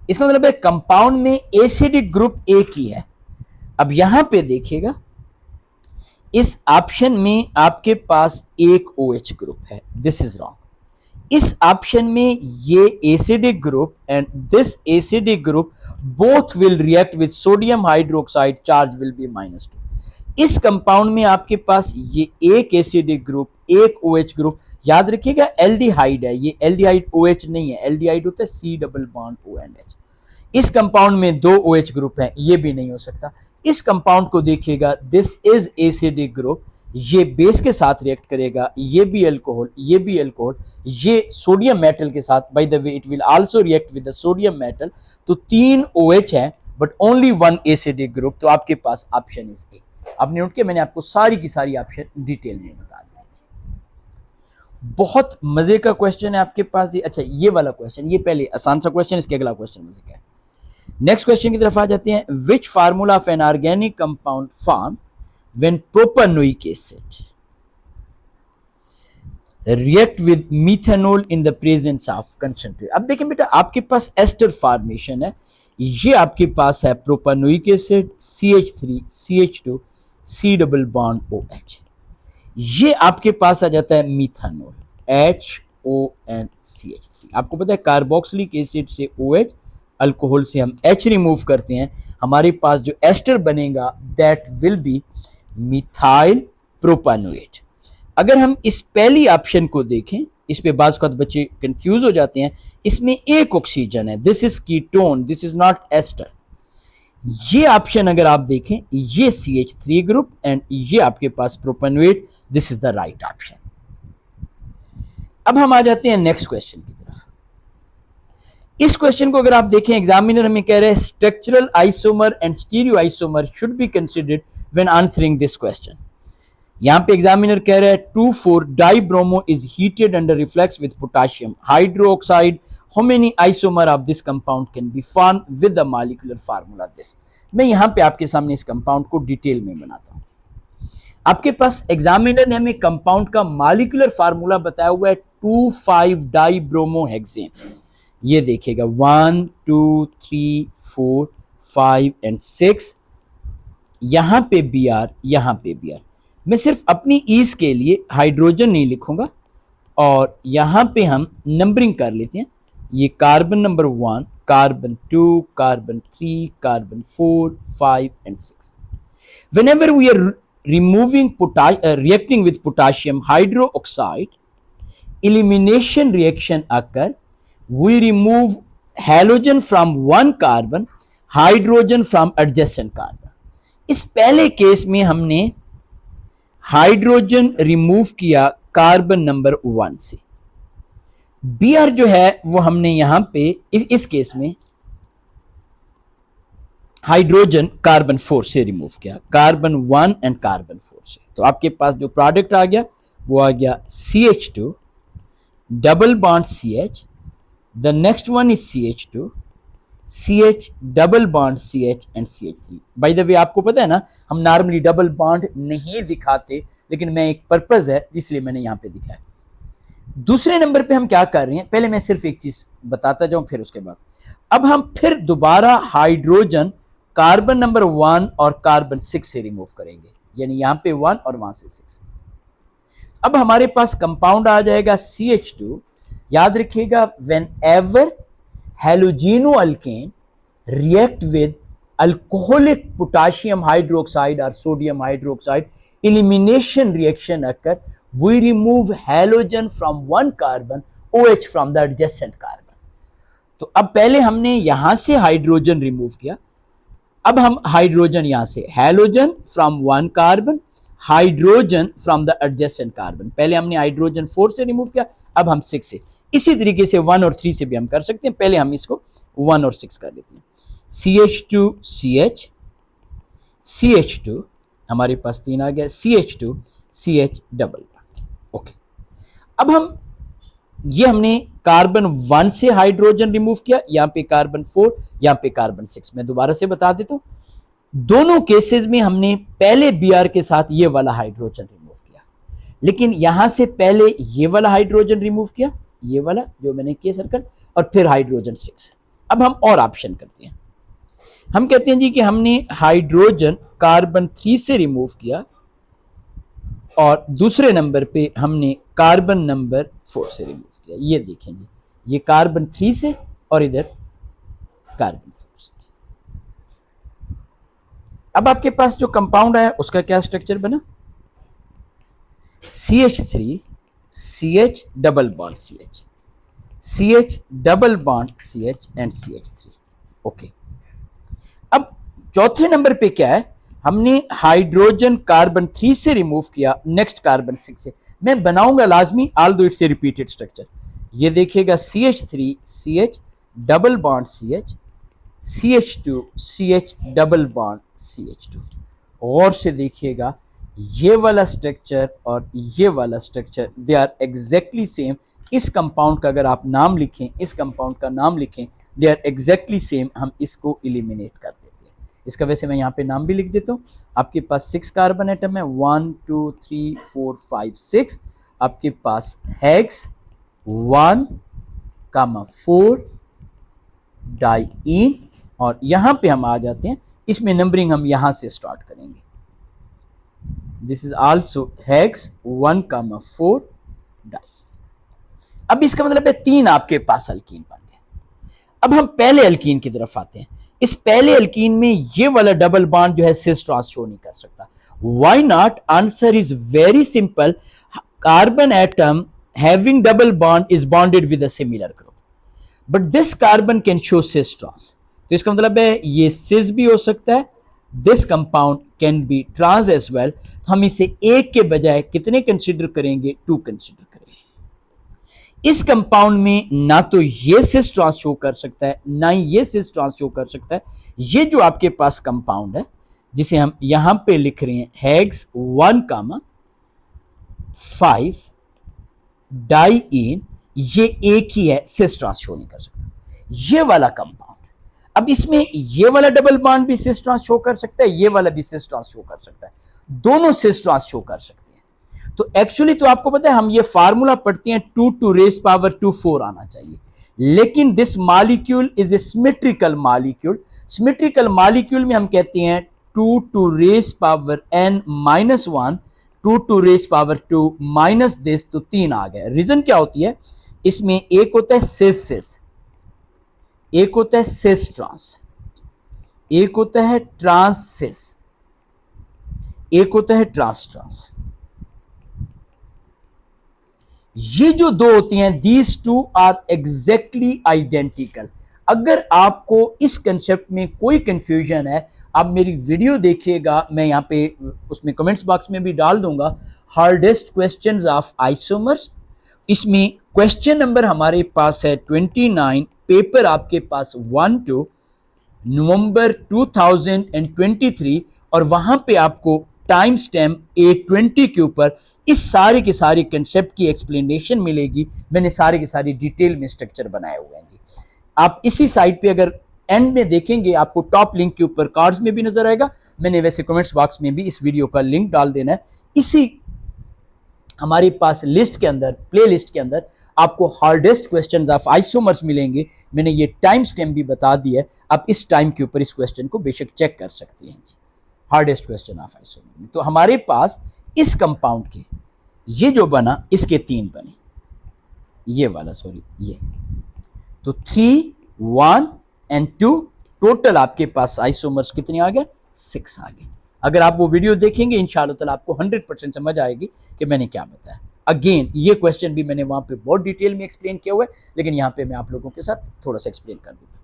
Speaker 1: इसका मतलब है कंपाउंड में एसिडिक ग्रुप एक ही है। अब यहां पे देखिएगा, इस ऑप्शन में आपके पास एक OH ग्रुप है, दिस इज रॉन्ग। इस ऑप्शन में ये acidic group and this acidic group both will react with sodium hydroxide, charge will be -2। इस कंपाउंड में आपके पास ये एक एसिडिक ग्रुप, एक OH ग्रुप, याद रखिएगा एल्डिहाइड है, ये एल्डिहाइड OH नहीं है, एल्डिहाइड होता है C डबल बॉन्ड OH। इस कंपाउंड में 2 OH ग्रुप हैं, ये भी नहीं हो सकता। इस कंपाउंड को देखिएगा, दिस इज एसिडिक ग्रुप, ये बेस के साथ रिएक्ट करेगा, ये भी अल्कोहल, ये भी अल्कोहल, ये सोडियम मेटल के साथ, bye the way it will also react with the sodium metal. तो 3 OH है बट ओनली 1 एसिडिक ग्रुप, तो आपके पास ऑप्शन इज ए। आपने नोट किया, मैंने आपको सारी की सारी ऑप्शन डिटेल में बता दिया। बहुत मजे का क्वेश्चन है आपके पास। अच्छा, ये वाला क्वेश्चन, ये पहले आसान सा क्वेश्चन, इसके अगला क्वेश्चन मजे का है। नेक्स्ट क्वेश्चन की तरफ आ जाते हैं। Which formula of an organic compound form when propanoic acid react with methanol in the presence of concentrate. अब देखें बेटा, आपके पास एस्टर फॉर्मेशन है, ये आपके पास है propanoic acid CH3 CH2 C double bond OH। ये आपके पास आ जाता है मिथेनॉल HONCH3। आपको पता है कार्बोक्सिलिक एसिड से OH, अल्कोहल से हम H रिमूव करते हैं, हमारे पास जो एस्टर बनेगा that will B methyl propanoate. अगर हम इस पहली ऑप्शन को देखें, इस पे बाज़ वक़्त बच्चे कंफ्यूज हो जाते हैं, इसमें एक ऑक्सीजन है, this is ketone, this is not ester. ये ऑप्शन अगर आप देखें, ये CH3 ग्रुप एंड ये आपके पास propanoate, this is the right option. अब हम आ जाते हैं नेक्स्ट क्वेश्चन की तरफ। इस क्वेश्चन को अगर आप देखें, एग्जामिनर हमें कह रहे हैं structural isomer and stereo isomer should be considered when answering this question. यहां पे एग्जामिनर कह रहा है 2,4 dibromo is heated under reflex with potassium hydroxide, how many isomer of this compound can B form with the molecular formula this. मैं यहां पे आपके सामने इस कंपाउंड को डिटेल में बनाता हूं। आपके पास एग्जामिनर ने हमें कंपाउंड का मॉलिक्यूलर फार्मूला बताया हुआ है 2,5 डाइब्रोमोहेक्सेन। ये देखिएगा 1 2 3 4 5 एंड 6, यहां पे Br, यहां पे Br। मैं सिर्फ अपनी ईज के लिए हाइड्रोजन नहीं लिखूंगा और यहां पे हम नंबरिंग कर लेते हैं। ये carbon number 1, carbon 2, carbon 3, carbon 4, 5 and 6। Whenever we are reacting with potassium hydroxide, elimination reaction occur. We remove halogen from one carbon, hydrogen from adjacent carbon. इस पहले केस में हमने हाइड्रोजन रिमूव किया कार्बन नंबर 1 से। Br जो है वो हमने यहां पे इस केस में हाइड्रोजन कार्बन 4 से रिमूव किया, कार्बन 1 एंड कार्बन 4 से। तो आपके पास जो प्रोडक्ट आ गया वो आ गया CH2 double bond CH, the next one is CH2 CH double bond CH and CH3। Bye the वे आपको पता है ना, हम नॉर्मली डबल बॉन्ड नहीं दिखाते, लेकिन मैं एक पर्पस है इसलिए मैंने यहां पे दिखाया। दूसरे नंबर पे हम क्या कर रहे हैं, पहले मैं सिर्फ एक चीज बताता जाऊं, फिर उसके बाद अब हम फिर दोबारा हाइड्रोजन कार्बन नंबर 1 और कार्बन 6 से रिमूव करेंगे, यानी यहां पे 1 और वहां से 6। अब हमारे पास कंपाउंड आ जाएगा CH2। याद रखिएगा, whenever halogeno alkane react with alcoholic potassium hydroxide और sodium hydroxide, elimination reaction occur, we remove halogen from one carbon, OH from the adjacent carbon। तो अब पहले हमने यहां से हाइड्रोजन रिमूव किया, अब हम हाइड्रोजन यहां से, halogen from 1 carbon, hydrogen from the adjacent carbon. पहले हमने हाइड्रोजन 4 से रिमूव किया, अब हम 6 से। इसी तरीके से 1 और 3 से भी हम कर सकते हैं, पहले हम इसको 1 और 6 कर लेते हैं। CH2CH, CH2, हमारे पास 3 आ गया, CH2CH डबल। ओके, अब हम ये हमने कार्बन 1 से हाइड्रोजन रिमूव किया, यहां पे कार्बन 4, यहां पे कार्बन 6। मैं दोबारा से बता देता हूं, दोनों केसेस में हमने पहले Br के साथ ये वाला हाइड्रोजन रिमूव किया, लेकिन यहां से पहले ये वाला हाइड्रोजन रिमूव किया, ये वाला जो मैंने किया सर्कल, और फिर हाइड्रोजन 6। अब हम और ऑप्शन करते हैं, हम कहते हैं जी कि हमने हाइड्रोजन कार्बन 3 से रिमूव किया और दूसरे नंबर पे हमने कार्बन नंबर 4 से रिमूव किया। ये देखें जी, ये कार्बन 3 से और इधर कार्बन 4 से। अब आपके पास जो कंपाउंड आया उसका क्या स्ट्रक्चर बना, CH3 CH double bond CH, CH double bond CH and CH3। Okay, अब चौथे नंबर पे क्या है, हमने हाइड्रोजन कार्बन 3 से रिमूव किया, नेक्स्ट कार्बन 6 से। मैं बनाऊंगा लाजमी, ऑल दो इट्स ए रिपीटेड स्ट्रक्चर। ये देखिएगा CH3 CH double bond CH, CH2 CH double bond CH2। और से देखिएगा ये वाला स्ट्रक्चर और ये वाला structure, they are exactly same. इस कंपाउंड का अगर आप नाम लिखें, इस कंपाउंड का नाम लिखें, दे आर एग्जैक्टली सेम, हम इसको एलिमिनेट कर देते हैं। इसका वैसे मैं यहाँ पे नाम भी लिख देता हूँ। आपके पास 6 कार्बन एटम है, 1 2 3 4 5 6। आपके पास हेक्स 1, 4 डाइईन, और यहां पे हम आ जाते हैं, इसमें नंबरिंग हम यहां से स्टार्ट करेंगे। This is also hex 1, 4 di. अब इसका मतलब है 3 आपके पास अल्कीन बन गए। अब हम पहले अल्कीन की तरफ आते हैं। इस पहले अल्कीन में ये वाला डबल बॉन्ड जो है सिस ट्रांस शो नहीं कर सकता। Why not? Answer is very simple, carbon atom having double bond is bonded with a similar group, but this carbon can show cis trans. तो इसका मतलब है ये सिस भी हो सकता है, this compound can be trans as well. तो हम इसे एक के बजाय कितने कंसीडर करेंगे, 2 कंसीडर करेंगे। इस कंपाउंड में ना तो ये सिस ट्रांस शो कर सकता है, ना ही ये सिस ट्रांस शो कर सकता है। ये जो आपके पास कंपाउंड है जिसे हम यहां पे लिख रहे हैं हेक्स 1, 5 डाइईन, ये एक ही है, सिस ट्रांस शो नहीं कर सकता। ये वाला कंपाउंड, अब इसमें ये वाला डबल बॉन्ड भी सिस ट्रांस शो कर सकता है, ये वाला भी सिस ट्रांस शो कर सकता है, दोनों सिस ट्रांस शो कर सकते हैं। तो एक्चुअली तो आपको पता है हम ये फार्मूला पढ़ते हैं 2 to raise power 2 4 आना चाहिए, लेकिन this molecule is a symmetrical molecule. Symmetrical molecule में हम कहते हैं 2 to raise power n minus 1, 2 to raise power 2 minus this, तो 3 आ गया। रीजन क्या होती है, इसमें एक होता है सिस सिस, एक होता है सिस ट्रांस, एक होता है ट्रांस सिस, एक होता है ट्रांस ट्रांस। ये जो दो होती हैं, these two are exactly identical. अगर आपको इस कंसेप्ट में कोई कंफ्यूजन है, आप मेरी वीडियो देखिएगा, मैं यहां पे उसमें कमेंट्स बॉक्स में भी डाल दूंगा, हार्डेस्ट क्वेश्चंस ऑफ आइसोमर्स। इसमें क्वेश्चन नंबर हमारे पास है 29, पेपर आपके पास 1 नवंबर 2023, और वहां पे आपको टाइम स्टैम्प A20 के ऊपर इस सारे के सारे कंसेप्ट की एक्सप्लेनेशन मिलेगी। मैंने सारे के सारे डिटेल में स्ट्रक्चर बनाए हुए हैं जी। आप इसी साइट पे अगर एंड में देखेंगे, आपको टॉप लिंक के ऊपर कार्ड्स में भी नजर आएगा। मैंने वैसे कमेंट्स बॉक्स में भी इस वीडियो का लिंक डाल देना है। इसी हमारे पास लिस्ट के अंदर, प्ले लिस्ट के अंदर आपको हार्डेस्ट क्वेश्चंस ऑफ आइसोमर्स मिलेंगे। मैंने ये टाइम स्टैम्प भी बता दिया है, आप इस टाइम के ऊपर इस क्वेश्चन को बेशक चेक कर सकते हैं जी। हार्डेस्ट क्वेश्चन ऑफ आइसोमर में तो हमारे पास इस कंपाउंड के ये जो बना, इसके 3 बने, ये वाला सॉरी ये, तो 3, 1 एंड 2, टोटल आपके पास आइसोमर्स कितने आ गए, 6 आ गए। अगर आप वो वीडियो देखेंगे इंशाअल्लाह ताला आपको 100% समझ आएगी कि मैंने क्या बताया। अगेन ये क्वेश्चन भी मैंने वहां पे बहुत डिटेल में एक्सप्लेन किया हुआ है, लेकिन यहाँ पे मैं आप लोगों के साथ थोड़ा सा एक्सप्लेन कर देता हूँ।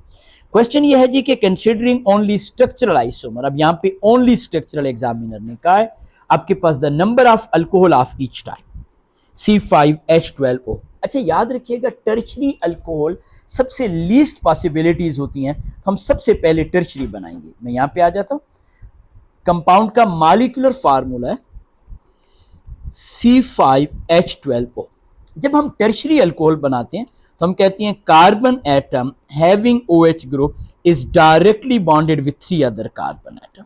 Speaker 1: क्वेश्चन ये है जी कि कंसिडरिंग ओनली स्ट्रक्चरल आइसोमर, अब यहाँ पे ओनली स्ट्रक्चरल एग्जामिनर ने कहा है आपके पास the number of alcohol of each type C5H12O, अच्छा याद रखिएगा, टर्शरी अल्कोहल सबसे लीस्ट पॉसिबिलिटीज होती हैं, हम सबसे पहले टर्शरी बनाएंगे। मैं यहां पे आ जाता हूं, कंपाउंड का मॉलिक्यूलर फार्मूला है C5H12O। जब हम टर्शरी अल्कोहल बनाते हैं तो हम कहते हैं carbon atom having OH group is directly bonded with 3 other carbon atom.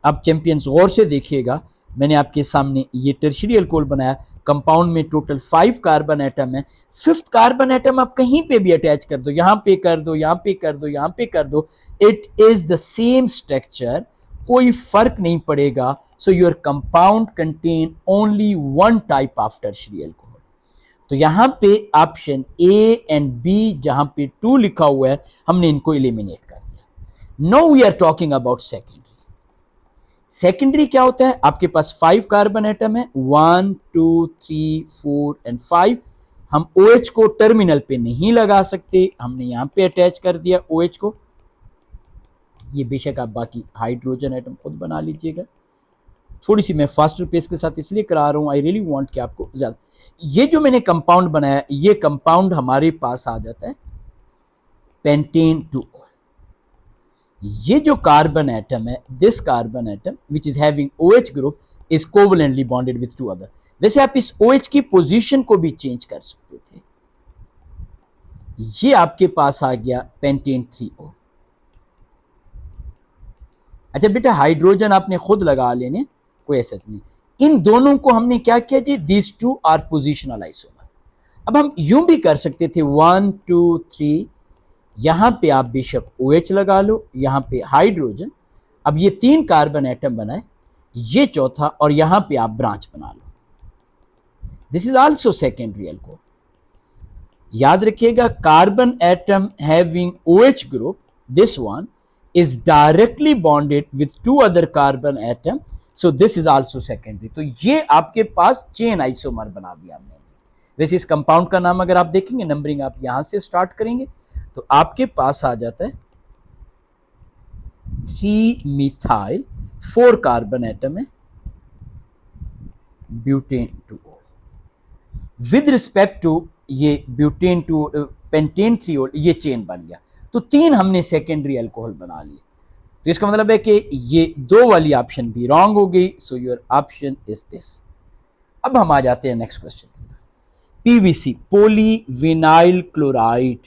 Speaker 1: अब चैंपियंस गौर से देखिएगा, मैंने आपके सामने ये टर्शरी अल्कोहल बनाया, कंपाउंड में टोटल 5 कार्बन एटम है। 5th कार्बन एटम आप कहीं पे भी अटैच कर दो, यहां पे कर दो, यहां पे कर दो, यहां पे कर दो, it is the same structure, कोई फर्क नहीं पड़ेगा। So your compound contain only one type of tertiary alcohol. तो यहां पे ऑप्शन ए एंड बी जहां पे 2 लिखा हुआ है, हमने इनको एलिमिनेट कर दिया। Now we are talking about secondary. Secondary क्या होता है? आपके पास 5 कार्बन एटम है, 1 2 3 4 एंड 5। हम OH को टर्मिनल पे नहीं लगा सकते, हमने यहां पे अटैच कर दिया OH को। ये बेशक आप बाकी हाइड्रोजन एटम खुद बना लीजिएगा, थोड़ी सी मैं फास्टर पेस के साथ इसलिए करा रहा हूं, आई रियली वांट कि आपको ज्यादा। ये जो मैंने कंपाउंड बनाया, ये कंपाउंड हमारे पास आ जाता है पेंटेन 2। ये जो कार्बन एटम है, this carbon atom which is having OH group is covalently bonded with 2 other. वैसे आप इस OH की पोजीशन को भी चेंज कर सकते थे। ये आपके पास आ गया पेंटेन 3O। अच्छा बेटा, हाइड्रोजन आपने खुद लगा लेने, कोई ऐसा नहीं। इन दोनों को हमने क्या किया जी, दिस 2 आर पोजिशनल आइसोमर। अब हम यूं भी कर सकते थे 1 2 3, यहां पे आप बेशक OH लगा लो, यहां पे हाइड्रोजन। अब ये 3 कार्बन एटम बनाए, ये चौथा, और यहां पे आप ब्रांच बना लो। This is also secondary alcohol. याद रखिएगा, carbon atom having OH group, this one is directly bonded with 2 other carbon atom, so this is also secondary। तो ये आपके पास चेन आइसोमर बना दिया हमने। वैसे इस कंपाउंड का नाम अगर आप देखेंगे, नंबरिंग आप यहां से स्टार्ट करेंगे तो आपके पास आ जाता है 3 मिथाइल, 4 कार्बन एटम है, butane 2O। With respect to ये ब्यूटेन 2 पेंटेन 3O, ये चेन बन गया। तो 3 हमने सेकेंडरी अल्कोहल बना लिए। तो इसका मतलब है कि ये 2 वाली ऑप्शन भी रॉन्ग हो गई। So your option is this. अब हम आ जाते हैं नेक्स्ट क्वेश्चन की तरफ। PVC, polyvinyl chloride.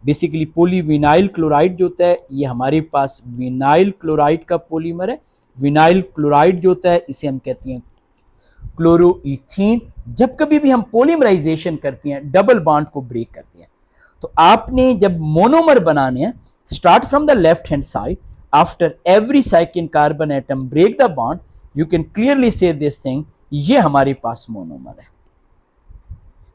Speaker 1: Basically polyvinyl chloride जो होता है, ये हमारे पास विनाइल क्लोराइड का पॉलीमर है। विनाइल क्लोराइड जो होता है, इसे हम कहते हैं क्लोरोईथीन। जब कभी भी हम पॉलीमराइजेशन करते हैं, डबल बॉन्ड को ब्रेक करते हैं, तो आपने जब मोनोमर बनाने हैं, start from the left hand side, after every second carbon atom break the bond, you can clearly see this thing, ये हमारे पास मोनोमर है।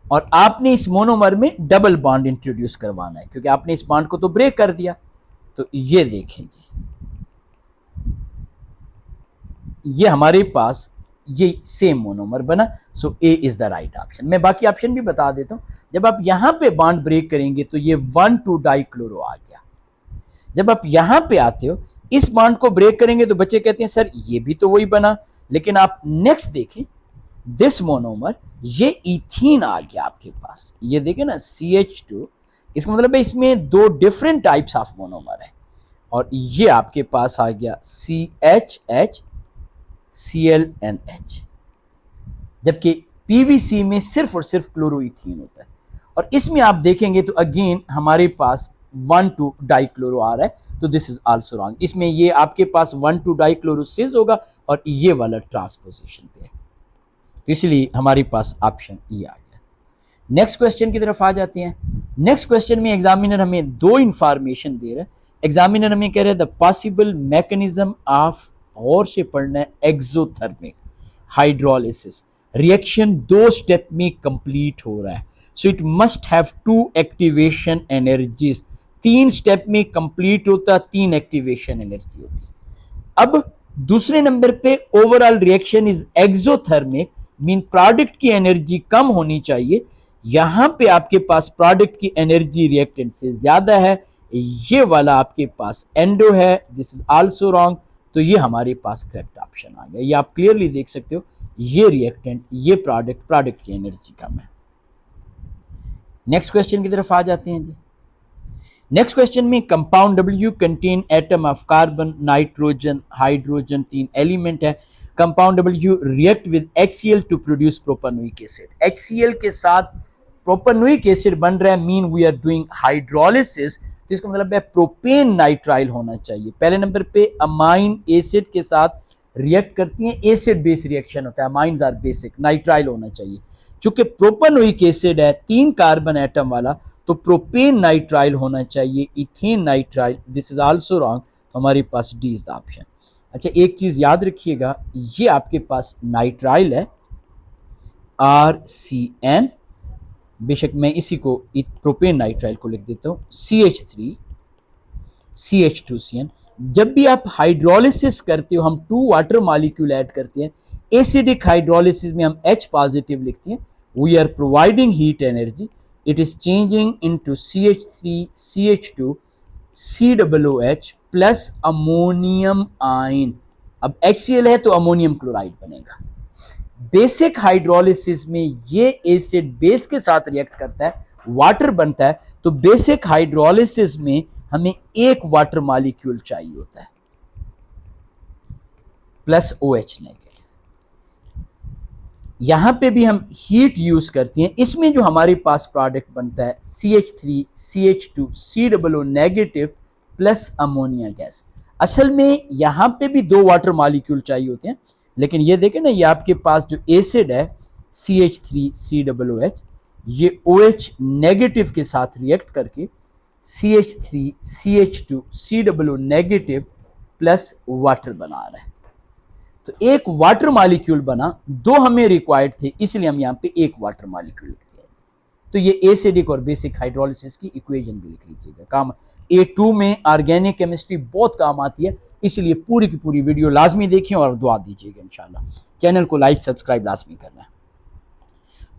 Speaker 1: और आपने इस मोनोमर में डबल बॉन्ड इंट्रोड्यूस करवाना है, क्योंकि आपने इस बॉन्ड को तो ब्रेक कर दिया। तो ये देखें जी, ये हमारे पास ये सेम मोनोमर बना। सो ए इज द राइट ऑप्शन। मैं बाकी ऑप्शन भी बता देता हूं। जब आप यहां पे बॉन्ड ब्रेक करेंगे तो ये 1,2 डाइक्लोरो आ गया। जब आप यहां पे आते हो, इस बॉन्ड को ब्रेक करेंगे तो बच्चे कहते हैं सर ये भी तो वही बना। लेकिन आप नेक्स्ट देखें, दिस मोनोमर, ये इथीन आ गया आपके पास। ये देखें ना, CH2, इसका मतलब है इसमें 2 डिफरेंट टाइप्स ऑफ मोनोमर है। और ये आपके पास आ गया CHH ClNH। जबकि PVC में सिर्फ और सिर्फ क्लोरोइथीन होता है। और इसमें आप देखेंगे तो अगेन हमारे पास 1,2 डाइक्लोरो आ रहा है। तो दिस इज आल्सो रॉन्ग। इसमें ये आपके पास 1,2 डाइक्लोरो सिस होगा और ये वाला ट्रांसपोजिशन पे है। तो इसलिए हमारे पास ऑप्शन ये आ गया। नेक्स्ट क्वेश्चन की तरफ आ जाते हैं। नेक्स्ट क्वेश्चन में एग्जामिनर हमें 2 इंफॉर्मेशन दे रहा है। एग्जामिनर हमें कह रहे हैं द पॉसिबल मैकेनिज्म ऑफ, और से पढ़ना है, एक्सोथर्मिक हाइड्रोलिसिस। रिएक्शन 2 स्टेप में कंप्लीट हो रहा है। So it must have 2 activation energies. 3 step में कंप्लीट होता, 3 एक्टिवेशन एनर्जी होती। अब दूसरे नंबर पे overall reaction is exothermic, mean product की एनर्जी कम होनी चाहिए। यहां पे आपके पास प्रोडक्ट की एनर्जी रिएक्टेंट से ज्यादा है। ये वाला आपके पास एंडो है, दिस इज आल्सो रॉन्ग। तो ये हमारे पास करेक्ट ऑप्शन आ गया। ये आप क्लियरली देख सकते हो, ये रिएक्टेंट, ये प्रोडक्ट की एनर्जी कम है। नेक्स्ट क्वेश्चन की तरफ आ जाते हैं जी। नेक्स्ट क्वेश्चन में compound W contain atom of carbon, nitrogen, hydrogen, 3 element है। Compound W react with HCl to produce propanoic acid. HCl के साथ प्रोपेनोइक एसिड बन रहा है, mean we are doing hydrolysis, तो इसका मतलब है प्रोपेन नाइट्राइल होना चाहिए। पहले नंबर पे अमाइन एसिड के साथ रिएक्ट करती हैं, एसिड बेस रिएक्शन होता है, अमाइंस आर बेसिक, नाइट्राइल होना चाहिए। चूंकि प्रोपेनोइक एसिड है 3 कार्बन एटम वाला, तो प्रोपेन नाइट्राइल होना चाहिए, ethane nitrile, this is also wrong, तो हमारे पास डी इज द ऑप्शन। अच्छा एक चीज याद रखिएगा, ये आपके पास नाइट्राइल है RCN, बेशक मैं इसी को प्रोपेन नाइट्राइल को लिख देता हूं CH3 CH2CN। जब भी आप हाइड्रोलिसिस करते हो, हम 2 वाटर मॉलिक्यूल ऐड करते हैं, एसिडिक हाइड्रोलिसिस में हम H पॉजिटिव लिखते हैं, we are providing heat energy, it is changing into CH3 CH2 COOH plus ammonium ion. अब HCl है तो अमोनियम क्लोराइड बनेगा। बेसिक हाइड्रोलिसिस में ये एसिड बेस के साथ रिएक्ट करता है, वाटर बनता है, तो बेसिक हाइड्रोलिसिस में हमें एक वाटर मॉलिक्यूल चाहिए होता है प्लस OH नेगेटिव। यहां पे भी हम हीट यूज करते हैं, इसमें जो हमारे पास प्रोडक्ट बनता है CH3 CH2 COO negative plus ammonia gas. असल में यहां पे भी 2 वाटर मॉलिक्यूल चाहिए होते हैं, लेकिन ये देखें ना, ये आपके पास जो एसिड है CH3 COOH, ये OH नेगेटिव के साथ रिएक्ट करके CH3 CH2 COO negative plus water बना रहा है। तो एक वाटर मॉलिक्यूल बना, 2 हमें रिक्वायर्ड थे, इसलिए हम यहाँ पे एक वाटर मॉलिक्यूल लिखते हैं। तो ये एसिडिक और बेसिक हाइड्रोलिसिस की इक्वेशन भी लिख लीजिएगा। काम A2 में ऑर्गेनिक केमिस्ट्री बहुत काम आती है, इसलिए पूरी की पूरी वीडियो लाजमी देखें और दुआ दीजिएगा इंशाल्लाह। चैनल को लाइक सब्सक्राइब लाजमी करना है।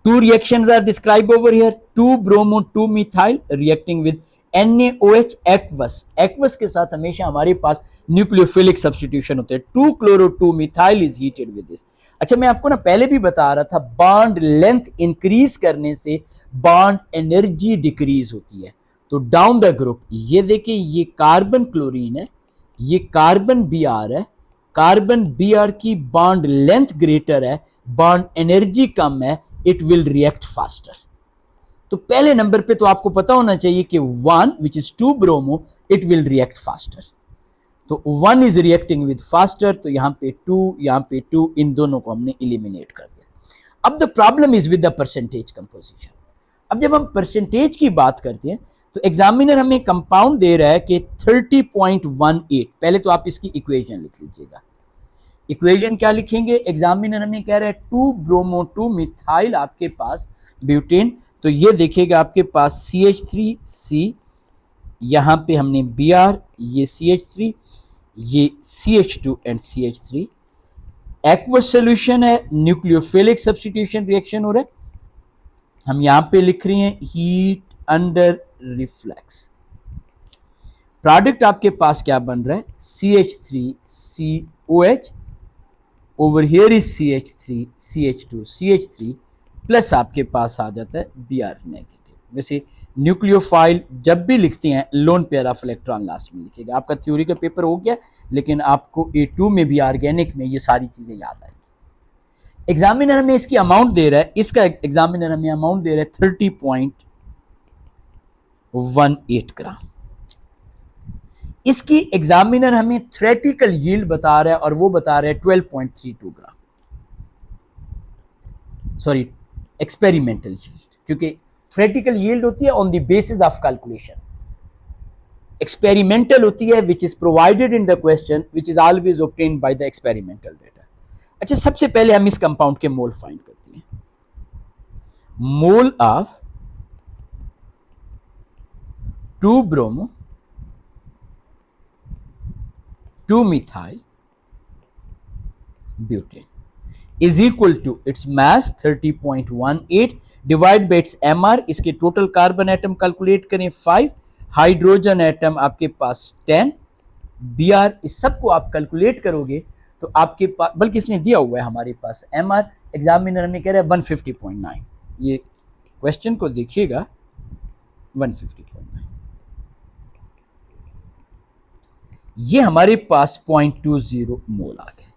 Speaker 1: 2 reactions are described over here, 2-bromo-2-methyl reacting with NaOH aqueous। aqueous के साथ हमेशा हमारे पास न्यूक्लियोफिलिक सब्स्टिट्यूशन होते हैं, 2-chloro-2-methyl is heated with this। अच्छा मैं आपको ना पहले भी बता रहा था, बॉन्ड लेंथ इंक्रीज करने से बॉन्ड एनर्जी डिक्रीज होती है। तो डाउन द ग्रुप ये देखिए, ये कार्बन क्लोरीन है, ये कार्बन Br है, कार्बन Br की बॉन्ड लेंथ ग्रेटर है, बॉन्ड एनर्जी कम है, इट विल रिएक्ट फास्टर। तो पहले नंबर पे तो आपको पता होना चाहिए कि 1 which is 2 bromo, it will react faster. तो 1 इज रिएक्टिंग विद फास्टर, तो यहां पे 2, इन दोनों को हमने इलिमिनेट कर दिया। अब the problem is with the percentage composition. अब जब हम परसेंटेज की बात करते हैं, तो एग्जामिनर हमें कंपाउंड दे रहा है कि 30.18। पहले तो आप इसकी इक्वेशन लिख लीजिएगा। इक्वेशन क्या लिखेंगे, एग्जामिनर हमें कह रहा है 2-bromo-2-methyl आपके पास ब्यूटेन, तो ये देखिएगा आपके पास CH3C, यहां पे हमने Br, ये CH3, ये CH2 and CH3। Aqueous solution है, न्यूक्लियोफिलिक सब्स्टिट्यूशन रिएक्शन हो रहा है, हम यहां पे लिख रहे हैं हीट अंडर रिफ्लेक्स। प्रोडक्ट आपके पास क्या बन रहा है, CH3COH, over here is CH3 CH2 CH3 plus आपके पास आ जाता है Br नेगेटिव। वैसे न्यूक्लियोफाइल जब भी लिखते हैं lone pair of electron last में लिखिएगा। आपका थ्योरी का पेपर हो गया, लेकिन आपको A2 में भी ऑर्गेनिक में ये सारी चीजें याद आएंगी। एग्जामिनर हमें इसकी अमाउंट दे रहा है, इसका एग्जामिनर हमें अमाउंट दे रहा है 30.18 ग्राम। इसकी एग्जामिनर हमें थ्योरेटिकल यील्ड बता रहा है और वो बता रहा है 12.32 ग्राम, सॉरी एक्सपेरिमेंटल यील्ड, क्योंकि थ्योरेटिकल यील्ड होती है on the basis of calculation, experimental होती है which is provided in the question, which is always obtained by the experimental data. अच्छा सबसे पहले हम इस कंपाउंड के मोल फाइंड करते हैं। Mole of 2-bromo-2-methyl butane is equal to its mass 30.18 divide by it's MR। इसके टोटल कार्बन एटम कैलकुलेट करें 5, हाइड्रोजन एटम आपके पास 10, Br, इस सब को आप कैलकुलेट करोगे तो आपके पास, बल्कि इसने दिया हुआ है हमारे पास MR, एग्जामिनर हमें कह रहा है 150.9। ये क्वेश्चन को देखिएगा, 150.9। ये हमारे पास 0.20 मोल आ गए।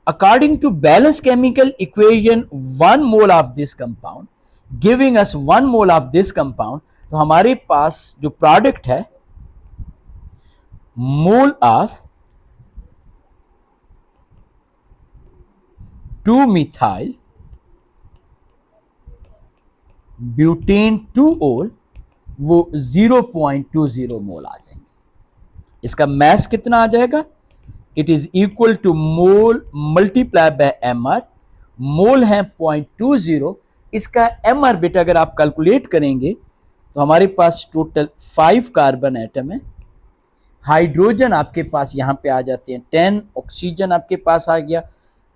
Speaker 1: According to balance chemical equation 1 mole of this compound giving us 1 mole of this compound, तो हमारे पास जो प्रोडक्ट है mole of 2-methyl butane 2-ol वो 0.20 मोल आ जाएंगे। इसका मैस कितना आ जाएगा? It is equal to mole multiply by mr। Mole है 0.20, इसका mr बेटा अगर आप कैलकुलेट करेंगे तो हमारे पास टोटल 5 कार्बन एटम है। हाइड्रोजन आपके पास यहां पे आ जाते हैं 10, ऑक्सीजन आपके पास आ गया,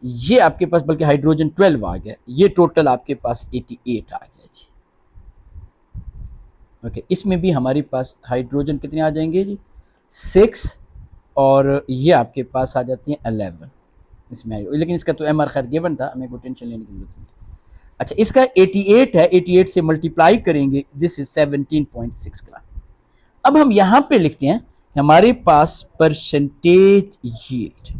Speaker 1: ये आपके पास बल्कि हाइड्रोजन 12 आ गया, ये टोटल आपके पास 88 आ गया जी। ओके, इसमें भी हमारे पास हाइड्रोजन कितने आ जाएंगे जी? 6, और ये आपके पास आ जाती हैं 11 इसमें, लेकिन इसका तो एमआर खैर गिवन था, हमें कोई टेंशन लेने की जरूरत नहीं। अच्छा, इसका 88 है, 88 से मल्टीप्लाई करेंगे, दिस इज 17.6 ग्राम। अब हम यहां पे लिखते हैं हमारे पास percentage yield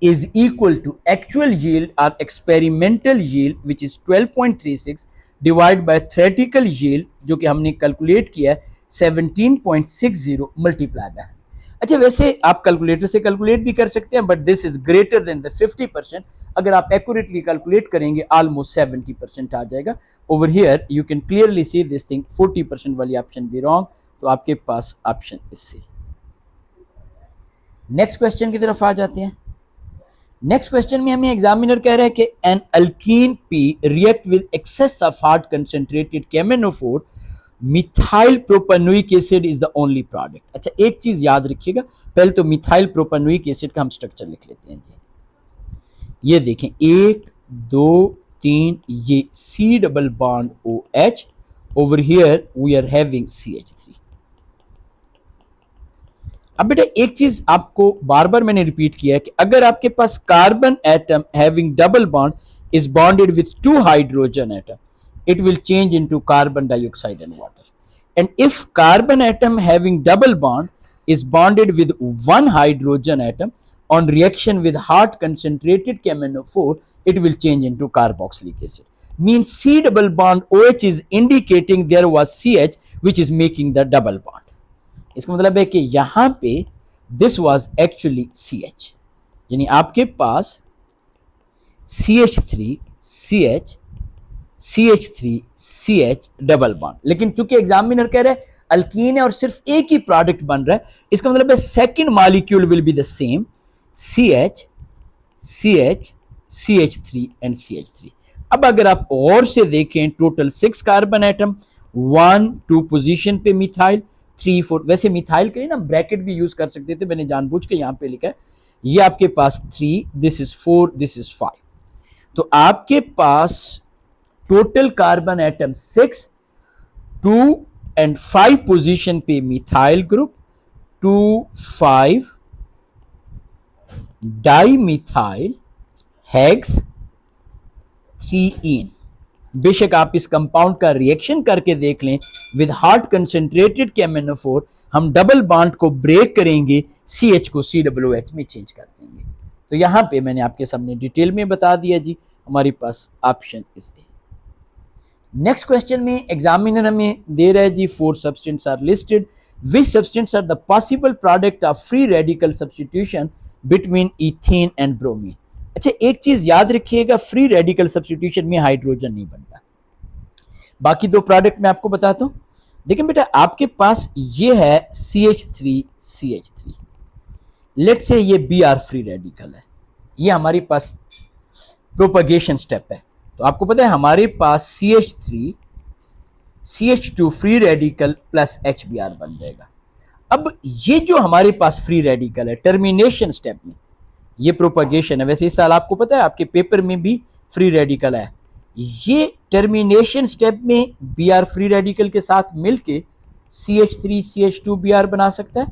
Speaker 1: is equal to actual yield or experimental yield which is 12.36 divided by theoretical yield जो कि हमने कैलकुलेट किया है 17.60 मल्टीप्लाई बाय। अच्छा, वैसे आप कैलकुलेटर से कैलकुलेट भी कर सकते हैं, but this is greater than the 50%। अगर आप एक्यूरेटली कैलकुलेट करेंगे ऑलमोस्ट 70% आ जाएगा। Over here you can clearly see this thing, 40% वाली ऑप्शन भी रॉन्ग, तो आपके पास option is C. Next question की तरफ आ जाते हैं। नेक्स्ट क्वेश्चन में हमें एग्जामिनर कह रहा है कि an alkene P react with excess of hard concentrated KMnO4, methyl propanoic acid is the only product. अच्छा, एक चीज याद रखिएगा, पहले तो मिथाइल प्रोपेनोइक एसिड का हम स्ट्रक्चर लिख लेते हैं जी। ये देखें 1 2 3, ये C double bond OH, over here we are having CH3। अब बेटा एक चीज आपको बार बार मैंने रिपीट किया है कि अगर आपके पास carbon atom having double bond is bonded with 2 hydrogen atom, it will change into carbon dioxide and water. And if carbon atom having double bond is bonded with 1 hydrogen atom on reaction with hard concentrated KMnO4, it will change into carboxylic acid. Means C double bond OH is indicating there was CH which is making the double bond. इसका मतलब है कि यहां पे this was actually CH, यानी आपके पास CH3 CH CH3 CH double bond. लेकिन चूंकि एग्जामिनर कह रहे हैं अल्कीन है और सिर्फ एक ही प्रोडक्ट बन रहा है, इसका मतलब है second molecule will be the same, CH CH CH3 and CH3। अब अगर आप और से देखें टोटल 6 कार्बन एटम, 1 2 पोजीशन पे मिथाइल, 3 4, वैसे मिथाइल के ना ब्रैकेट भी यूज कर सकते थे, मैंने जानबूझ के यहां पे लिखा है। ये आपके पास 3, दिस इज 4, दिस इज 5, तो आपके पास total carbon atom 6, 2 and 5 position पे methyl group, 2 5 dimethyl hex 3ene। बेशक आप इस कंपाउंड का रिएक्शन करके देख लें विद हार्ड कंसंट्रेटेड KMnO4, हम डबल बॉन्ड को ब्रेक करेंगे, CH को COOH में चेंज कर देंगे। तो यहां पे मैंने आपके सामने डिटेल में बता दिया जी, हमारे पास option is A. Next question में एग्जामिनर हमें दे रहा है जी 4 substance are listed, which substance are the possible product of free radical substitution between ethane and bromine. अच्छा, एक चीज याद रखिएगा, फ्री रेडिकल सब्स्टिट्यूशन में हाइड्रोजन नहीं बनता। बाकी 2 प्रोडक्ट मैं आपको बताता हूं। देखिए बेटा, आपके पास ये है CH3 CH3, लेट्स से ये Br फ्री रेडिकल है, ये हमारे पास प्रोपगेशन स्टेप है। तो आपको पता है हमारे पास CH3 CH2 free radical plus HBr बन जाएगा। अब ये जो हमारे पास फ्री रेडिकल है टर्मिनेशन स्टेप में, ये प्रोपगेशन है। वैसे इस साल आपको पता है आपके पेपर में भी फ्री रेडिकल है, ये टर्मिनेशन स्टेप में Br फ्री रेडिकल के साथ मिलके CH3 CH2 Br बना सकता है,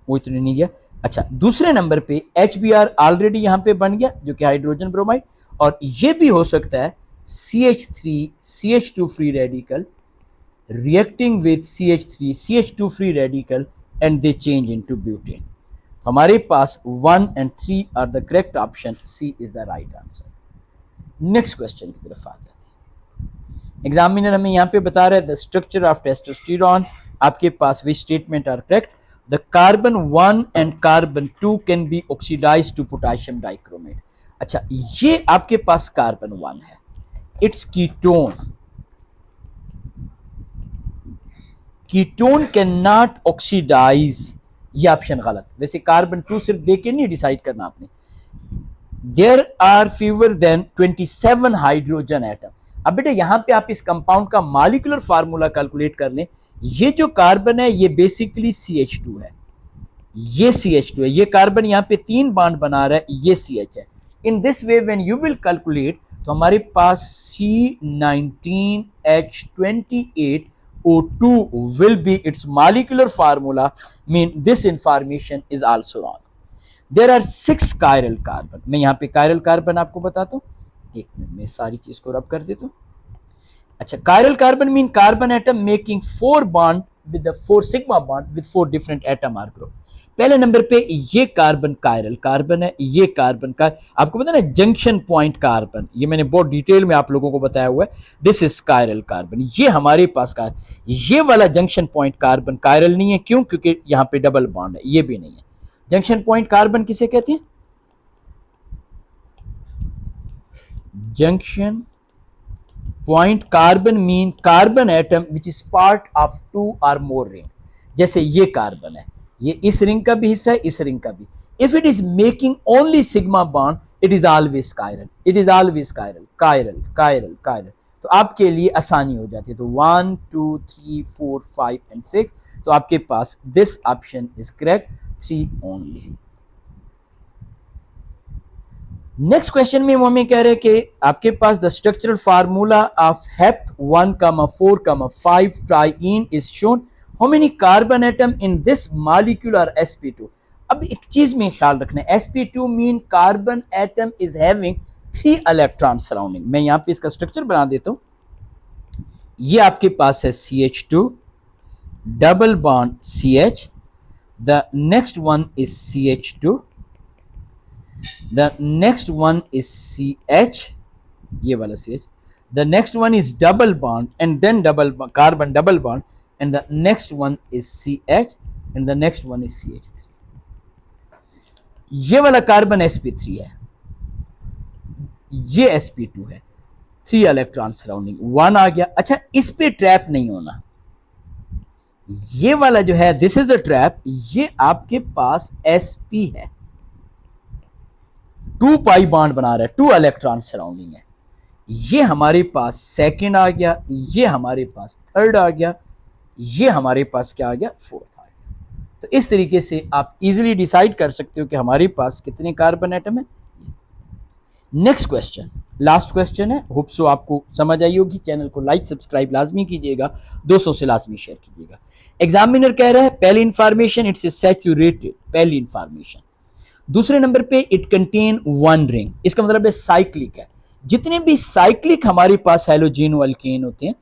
Speaker 1: वो इतने नहीं दिया। अच्छा, दूसरे नंबर पे HBr ऑलरेडी यहां पे बन गया जो कि हाइड्रोजन ब्रोमाइड, और ये भी हो सकता है CH3 CH2 free radical reacting with CH3 CH2 free radical and they change into butane. हमारे पास 1 and 3 are the correct option. C is the right answer. Next question की तरफ आ जाते हैं। एग्जामिनर हमें यहाँ पे बता रहा है द स्ट्रक्चर ऑफ टेस्टोस्टेरॉन, आपके पास which statement are correct? The carbon 1 and carbon 2 can be oxidise to potassium dichromate. अच्छा, ये आपके पास कार्बन 1 है, it's ketone, ketone can not oxidise, ये ऑप्शन गलत। वैसे कार्बन 2 सिर्फ देके नहीं डिसाइड करना आपने। There are fewer than 27 hydrogen atom. अब बेटा यहां पे आप इस कंपाउंड का मॉलिक्यूलर फार्मूला कैलकुलेट कर लें। ये जो कार्बन है ये बेसिकली CH2 है, ये CH2 है, ये कार्बन यहां पे 3 बॉन्ड बना रहा है, ये CH है। In this way when you will calculate तो हमारे पास C19H28O2 will be its molecular formula, mean this information is also wrong. There are 6 chiral carbon. मैं यहाँ पे chiral carbon आपको बताता हूँ, एक मिनट में सारी चीज को रब कर देता हूँ। अच्छा, chiral carbon mean carbon atom making 4 bond with the 4 sigma bond with 4 different atom or group. पहले नंबर पे ये कार्बन chiral कार्बन है, ये कार्बन का आपको पता है ना जंक्शन पॉइंट कार्बन, ये मैंने बहुत डिटेल में आप लोगों को बताया हुआ है। दिस इज chiral कार्बन, ये हमारे पास का ये वाला जंक्शन पॉइंट कार्बन chiral नहीं है, क्यों? क्योंकि यहाँ पे डबल बॉन्ड है, ये भी नहीं है। जंक्शन पॉइंट कार्बन किसे कहते हैं? Junction point carbon mean carbon atom which is part of 2 or more ring. जैसे ये कार्बन है, ये इस रिंग का भी हिस्सा है, इस रिंग का भी। If it is making only sigma bond it is always chiral, it is always chiral, chiral chiral chiral. तो आपके लिए आसानी हो जाती है। तो 1 2 3 4 5 and 6, तो आपके पास this option is correct, 3 only. Next question में वो हमें कह रहे हैं कि आपके पास the structural formula of hept 1,4,5 triene is shown, how many carbon atom in this molecular sp2। अब एक चीज में ख्याल रखना है, sp2 mean carbon atom is having 3 electron surrounding. मैं यहां पे इसका स्ट्रक्चर बना देता हूं। ये आपके पास है CH2 double bond CH, the next one is CH2, the next one is CH, ये वाला CH, the next one is double bond and then carbon double bond, and the next one is CH and the next one is CH3। ये वाला carbon sp3 है, ये sp2 है, 3 electron surrounding, 1 आ गया। अच्छा, इस पे ट्रैप नहीं होना, ये वाला जो है दिस इज द ट्रैप, ये आपके पास sp है, 2 पाई बॉन्ड बना रहा है, 2 इलेक्ट्रॉन सराउंडिंग है। ये हमारे पास सेकंड आ गया, ये हमारे पास थर्ड आ गया, ये हमारे पास क्या आ गया? फोर्थ आ गया। तो इस तरीके से आप इजीली डिसाइड कर सकते हो कि हमारे पास कितने कार्बन एटम है। नेक्स्ट क्वेश्चन, लास्ट क्वेश्चन है, होप सो आपको समझ आई होगी। चैनल को लाइक सब्सक्राइब लाजमी कीजिएगा, दोस्तों से लाजमी शेयर कीजिएगा। एग्जामिनर कह रहा है पहली इंफॉर्मेशन इट्स सैचुरेटेड, पहली इंफॉर्मेशन। दूसरे नंबर पे इट कंटेन 1 रिंग, इसका मतलब है साइक्लिक है। जितने भी साइक्लिक हमारे पास हैलोजेनो अल्केन होते हैं,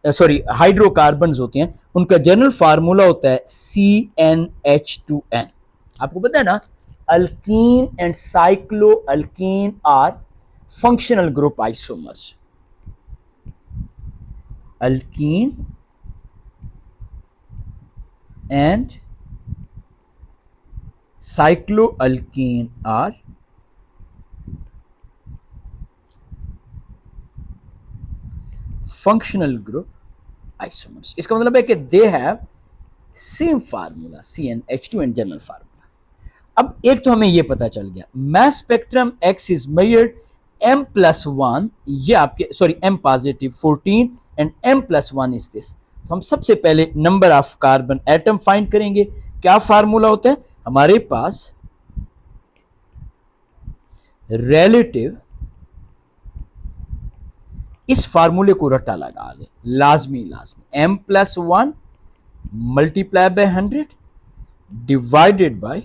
Speaker 1: सॉरी हाइड्रोकार्बन्स होते हैं, उनका जनरल फार्मूला होता है CnH2n। आपको पता है ना, alkene and cycloalkene are functional group isomers. Alkene and cycloalkene are functional group isomers। इसका मतलब है कि they have same formula CnH2 and general formula। अब एक तो हमें ये पता चल गया, mass spectrum X is measured M+1, ये आपके sorry M positive 14 and M+1 is this। तो हम सबसे पहले number of carbon atom find करेंगे। क्या फार्मूला होता है हमारे पास? रिलेटिव, इस फार्मूले को रट्टा लगा ले, लाजमी लाजमी, M+1 multiply by 100 divided bye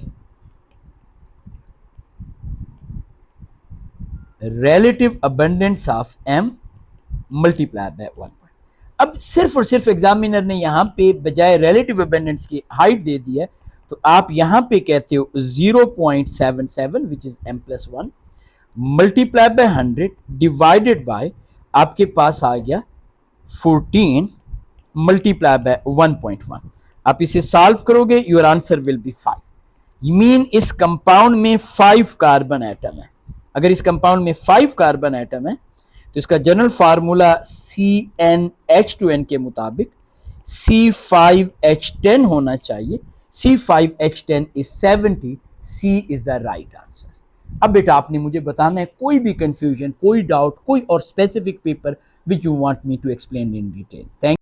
Speaker 1: relative abundance of M multiply by 1। अब सिर्फ और सिर्फ एग्जामिनर ने यहाँ पे बजाय रिलेटिव अबेंडेंस की हाइट दे दी है, तो आप यहाँ पे कहते हो 0.77 which is m+1 multiply by 100 divided bye आपके पास आ गया 14 मल्टीप्लाई बाय 1.1। आप इसे सॉल्व करोगे, your answer will be 5। Mean इस कंपाउंड में 5 कार्बन एटम है। अगर इस कंपाउंड में 5 कार्बन एटम है तो इसका जनरल फार्मूला CnH2n के मुताबिक C5H10 होना चाहिए। C5H10 is 70, C is the right answer. अब बेटा आपने मुझे बताना है कोई भी कंफ्यूजन, कोई डाउट, कोई और specific paper which you want me to explain in detail. Thank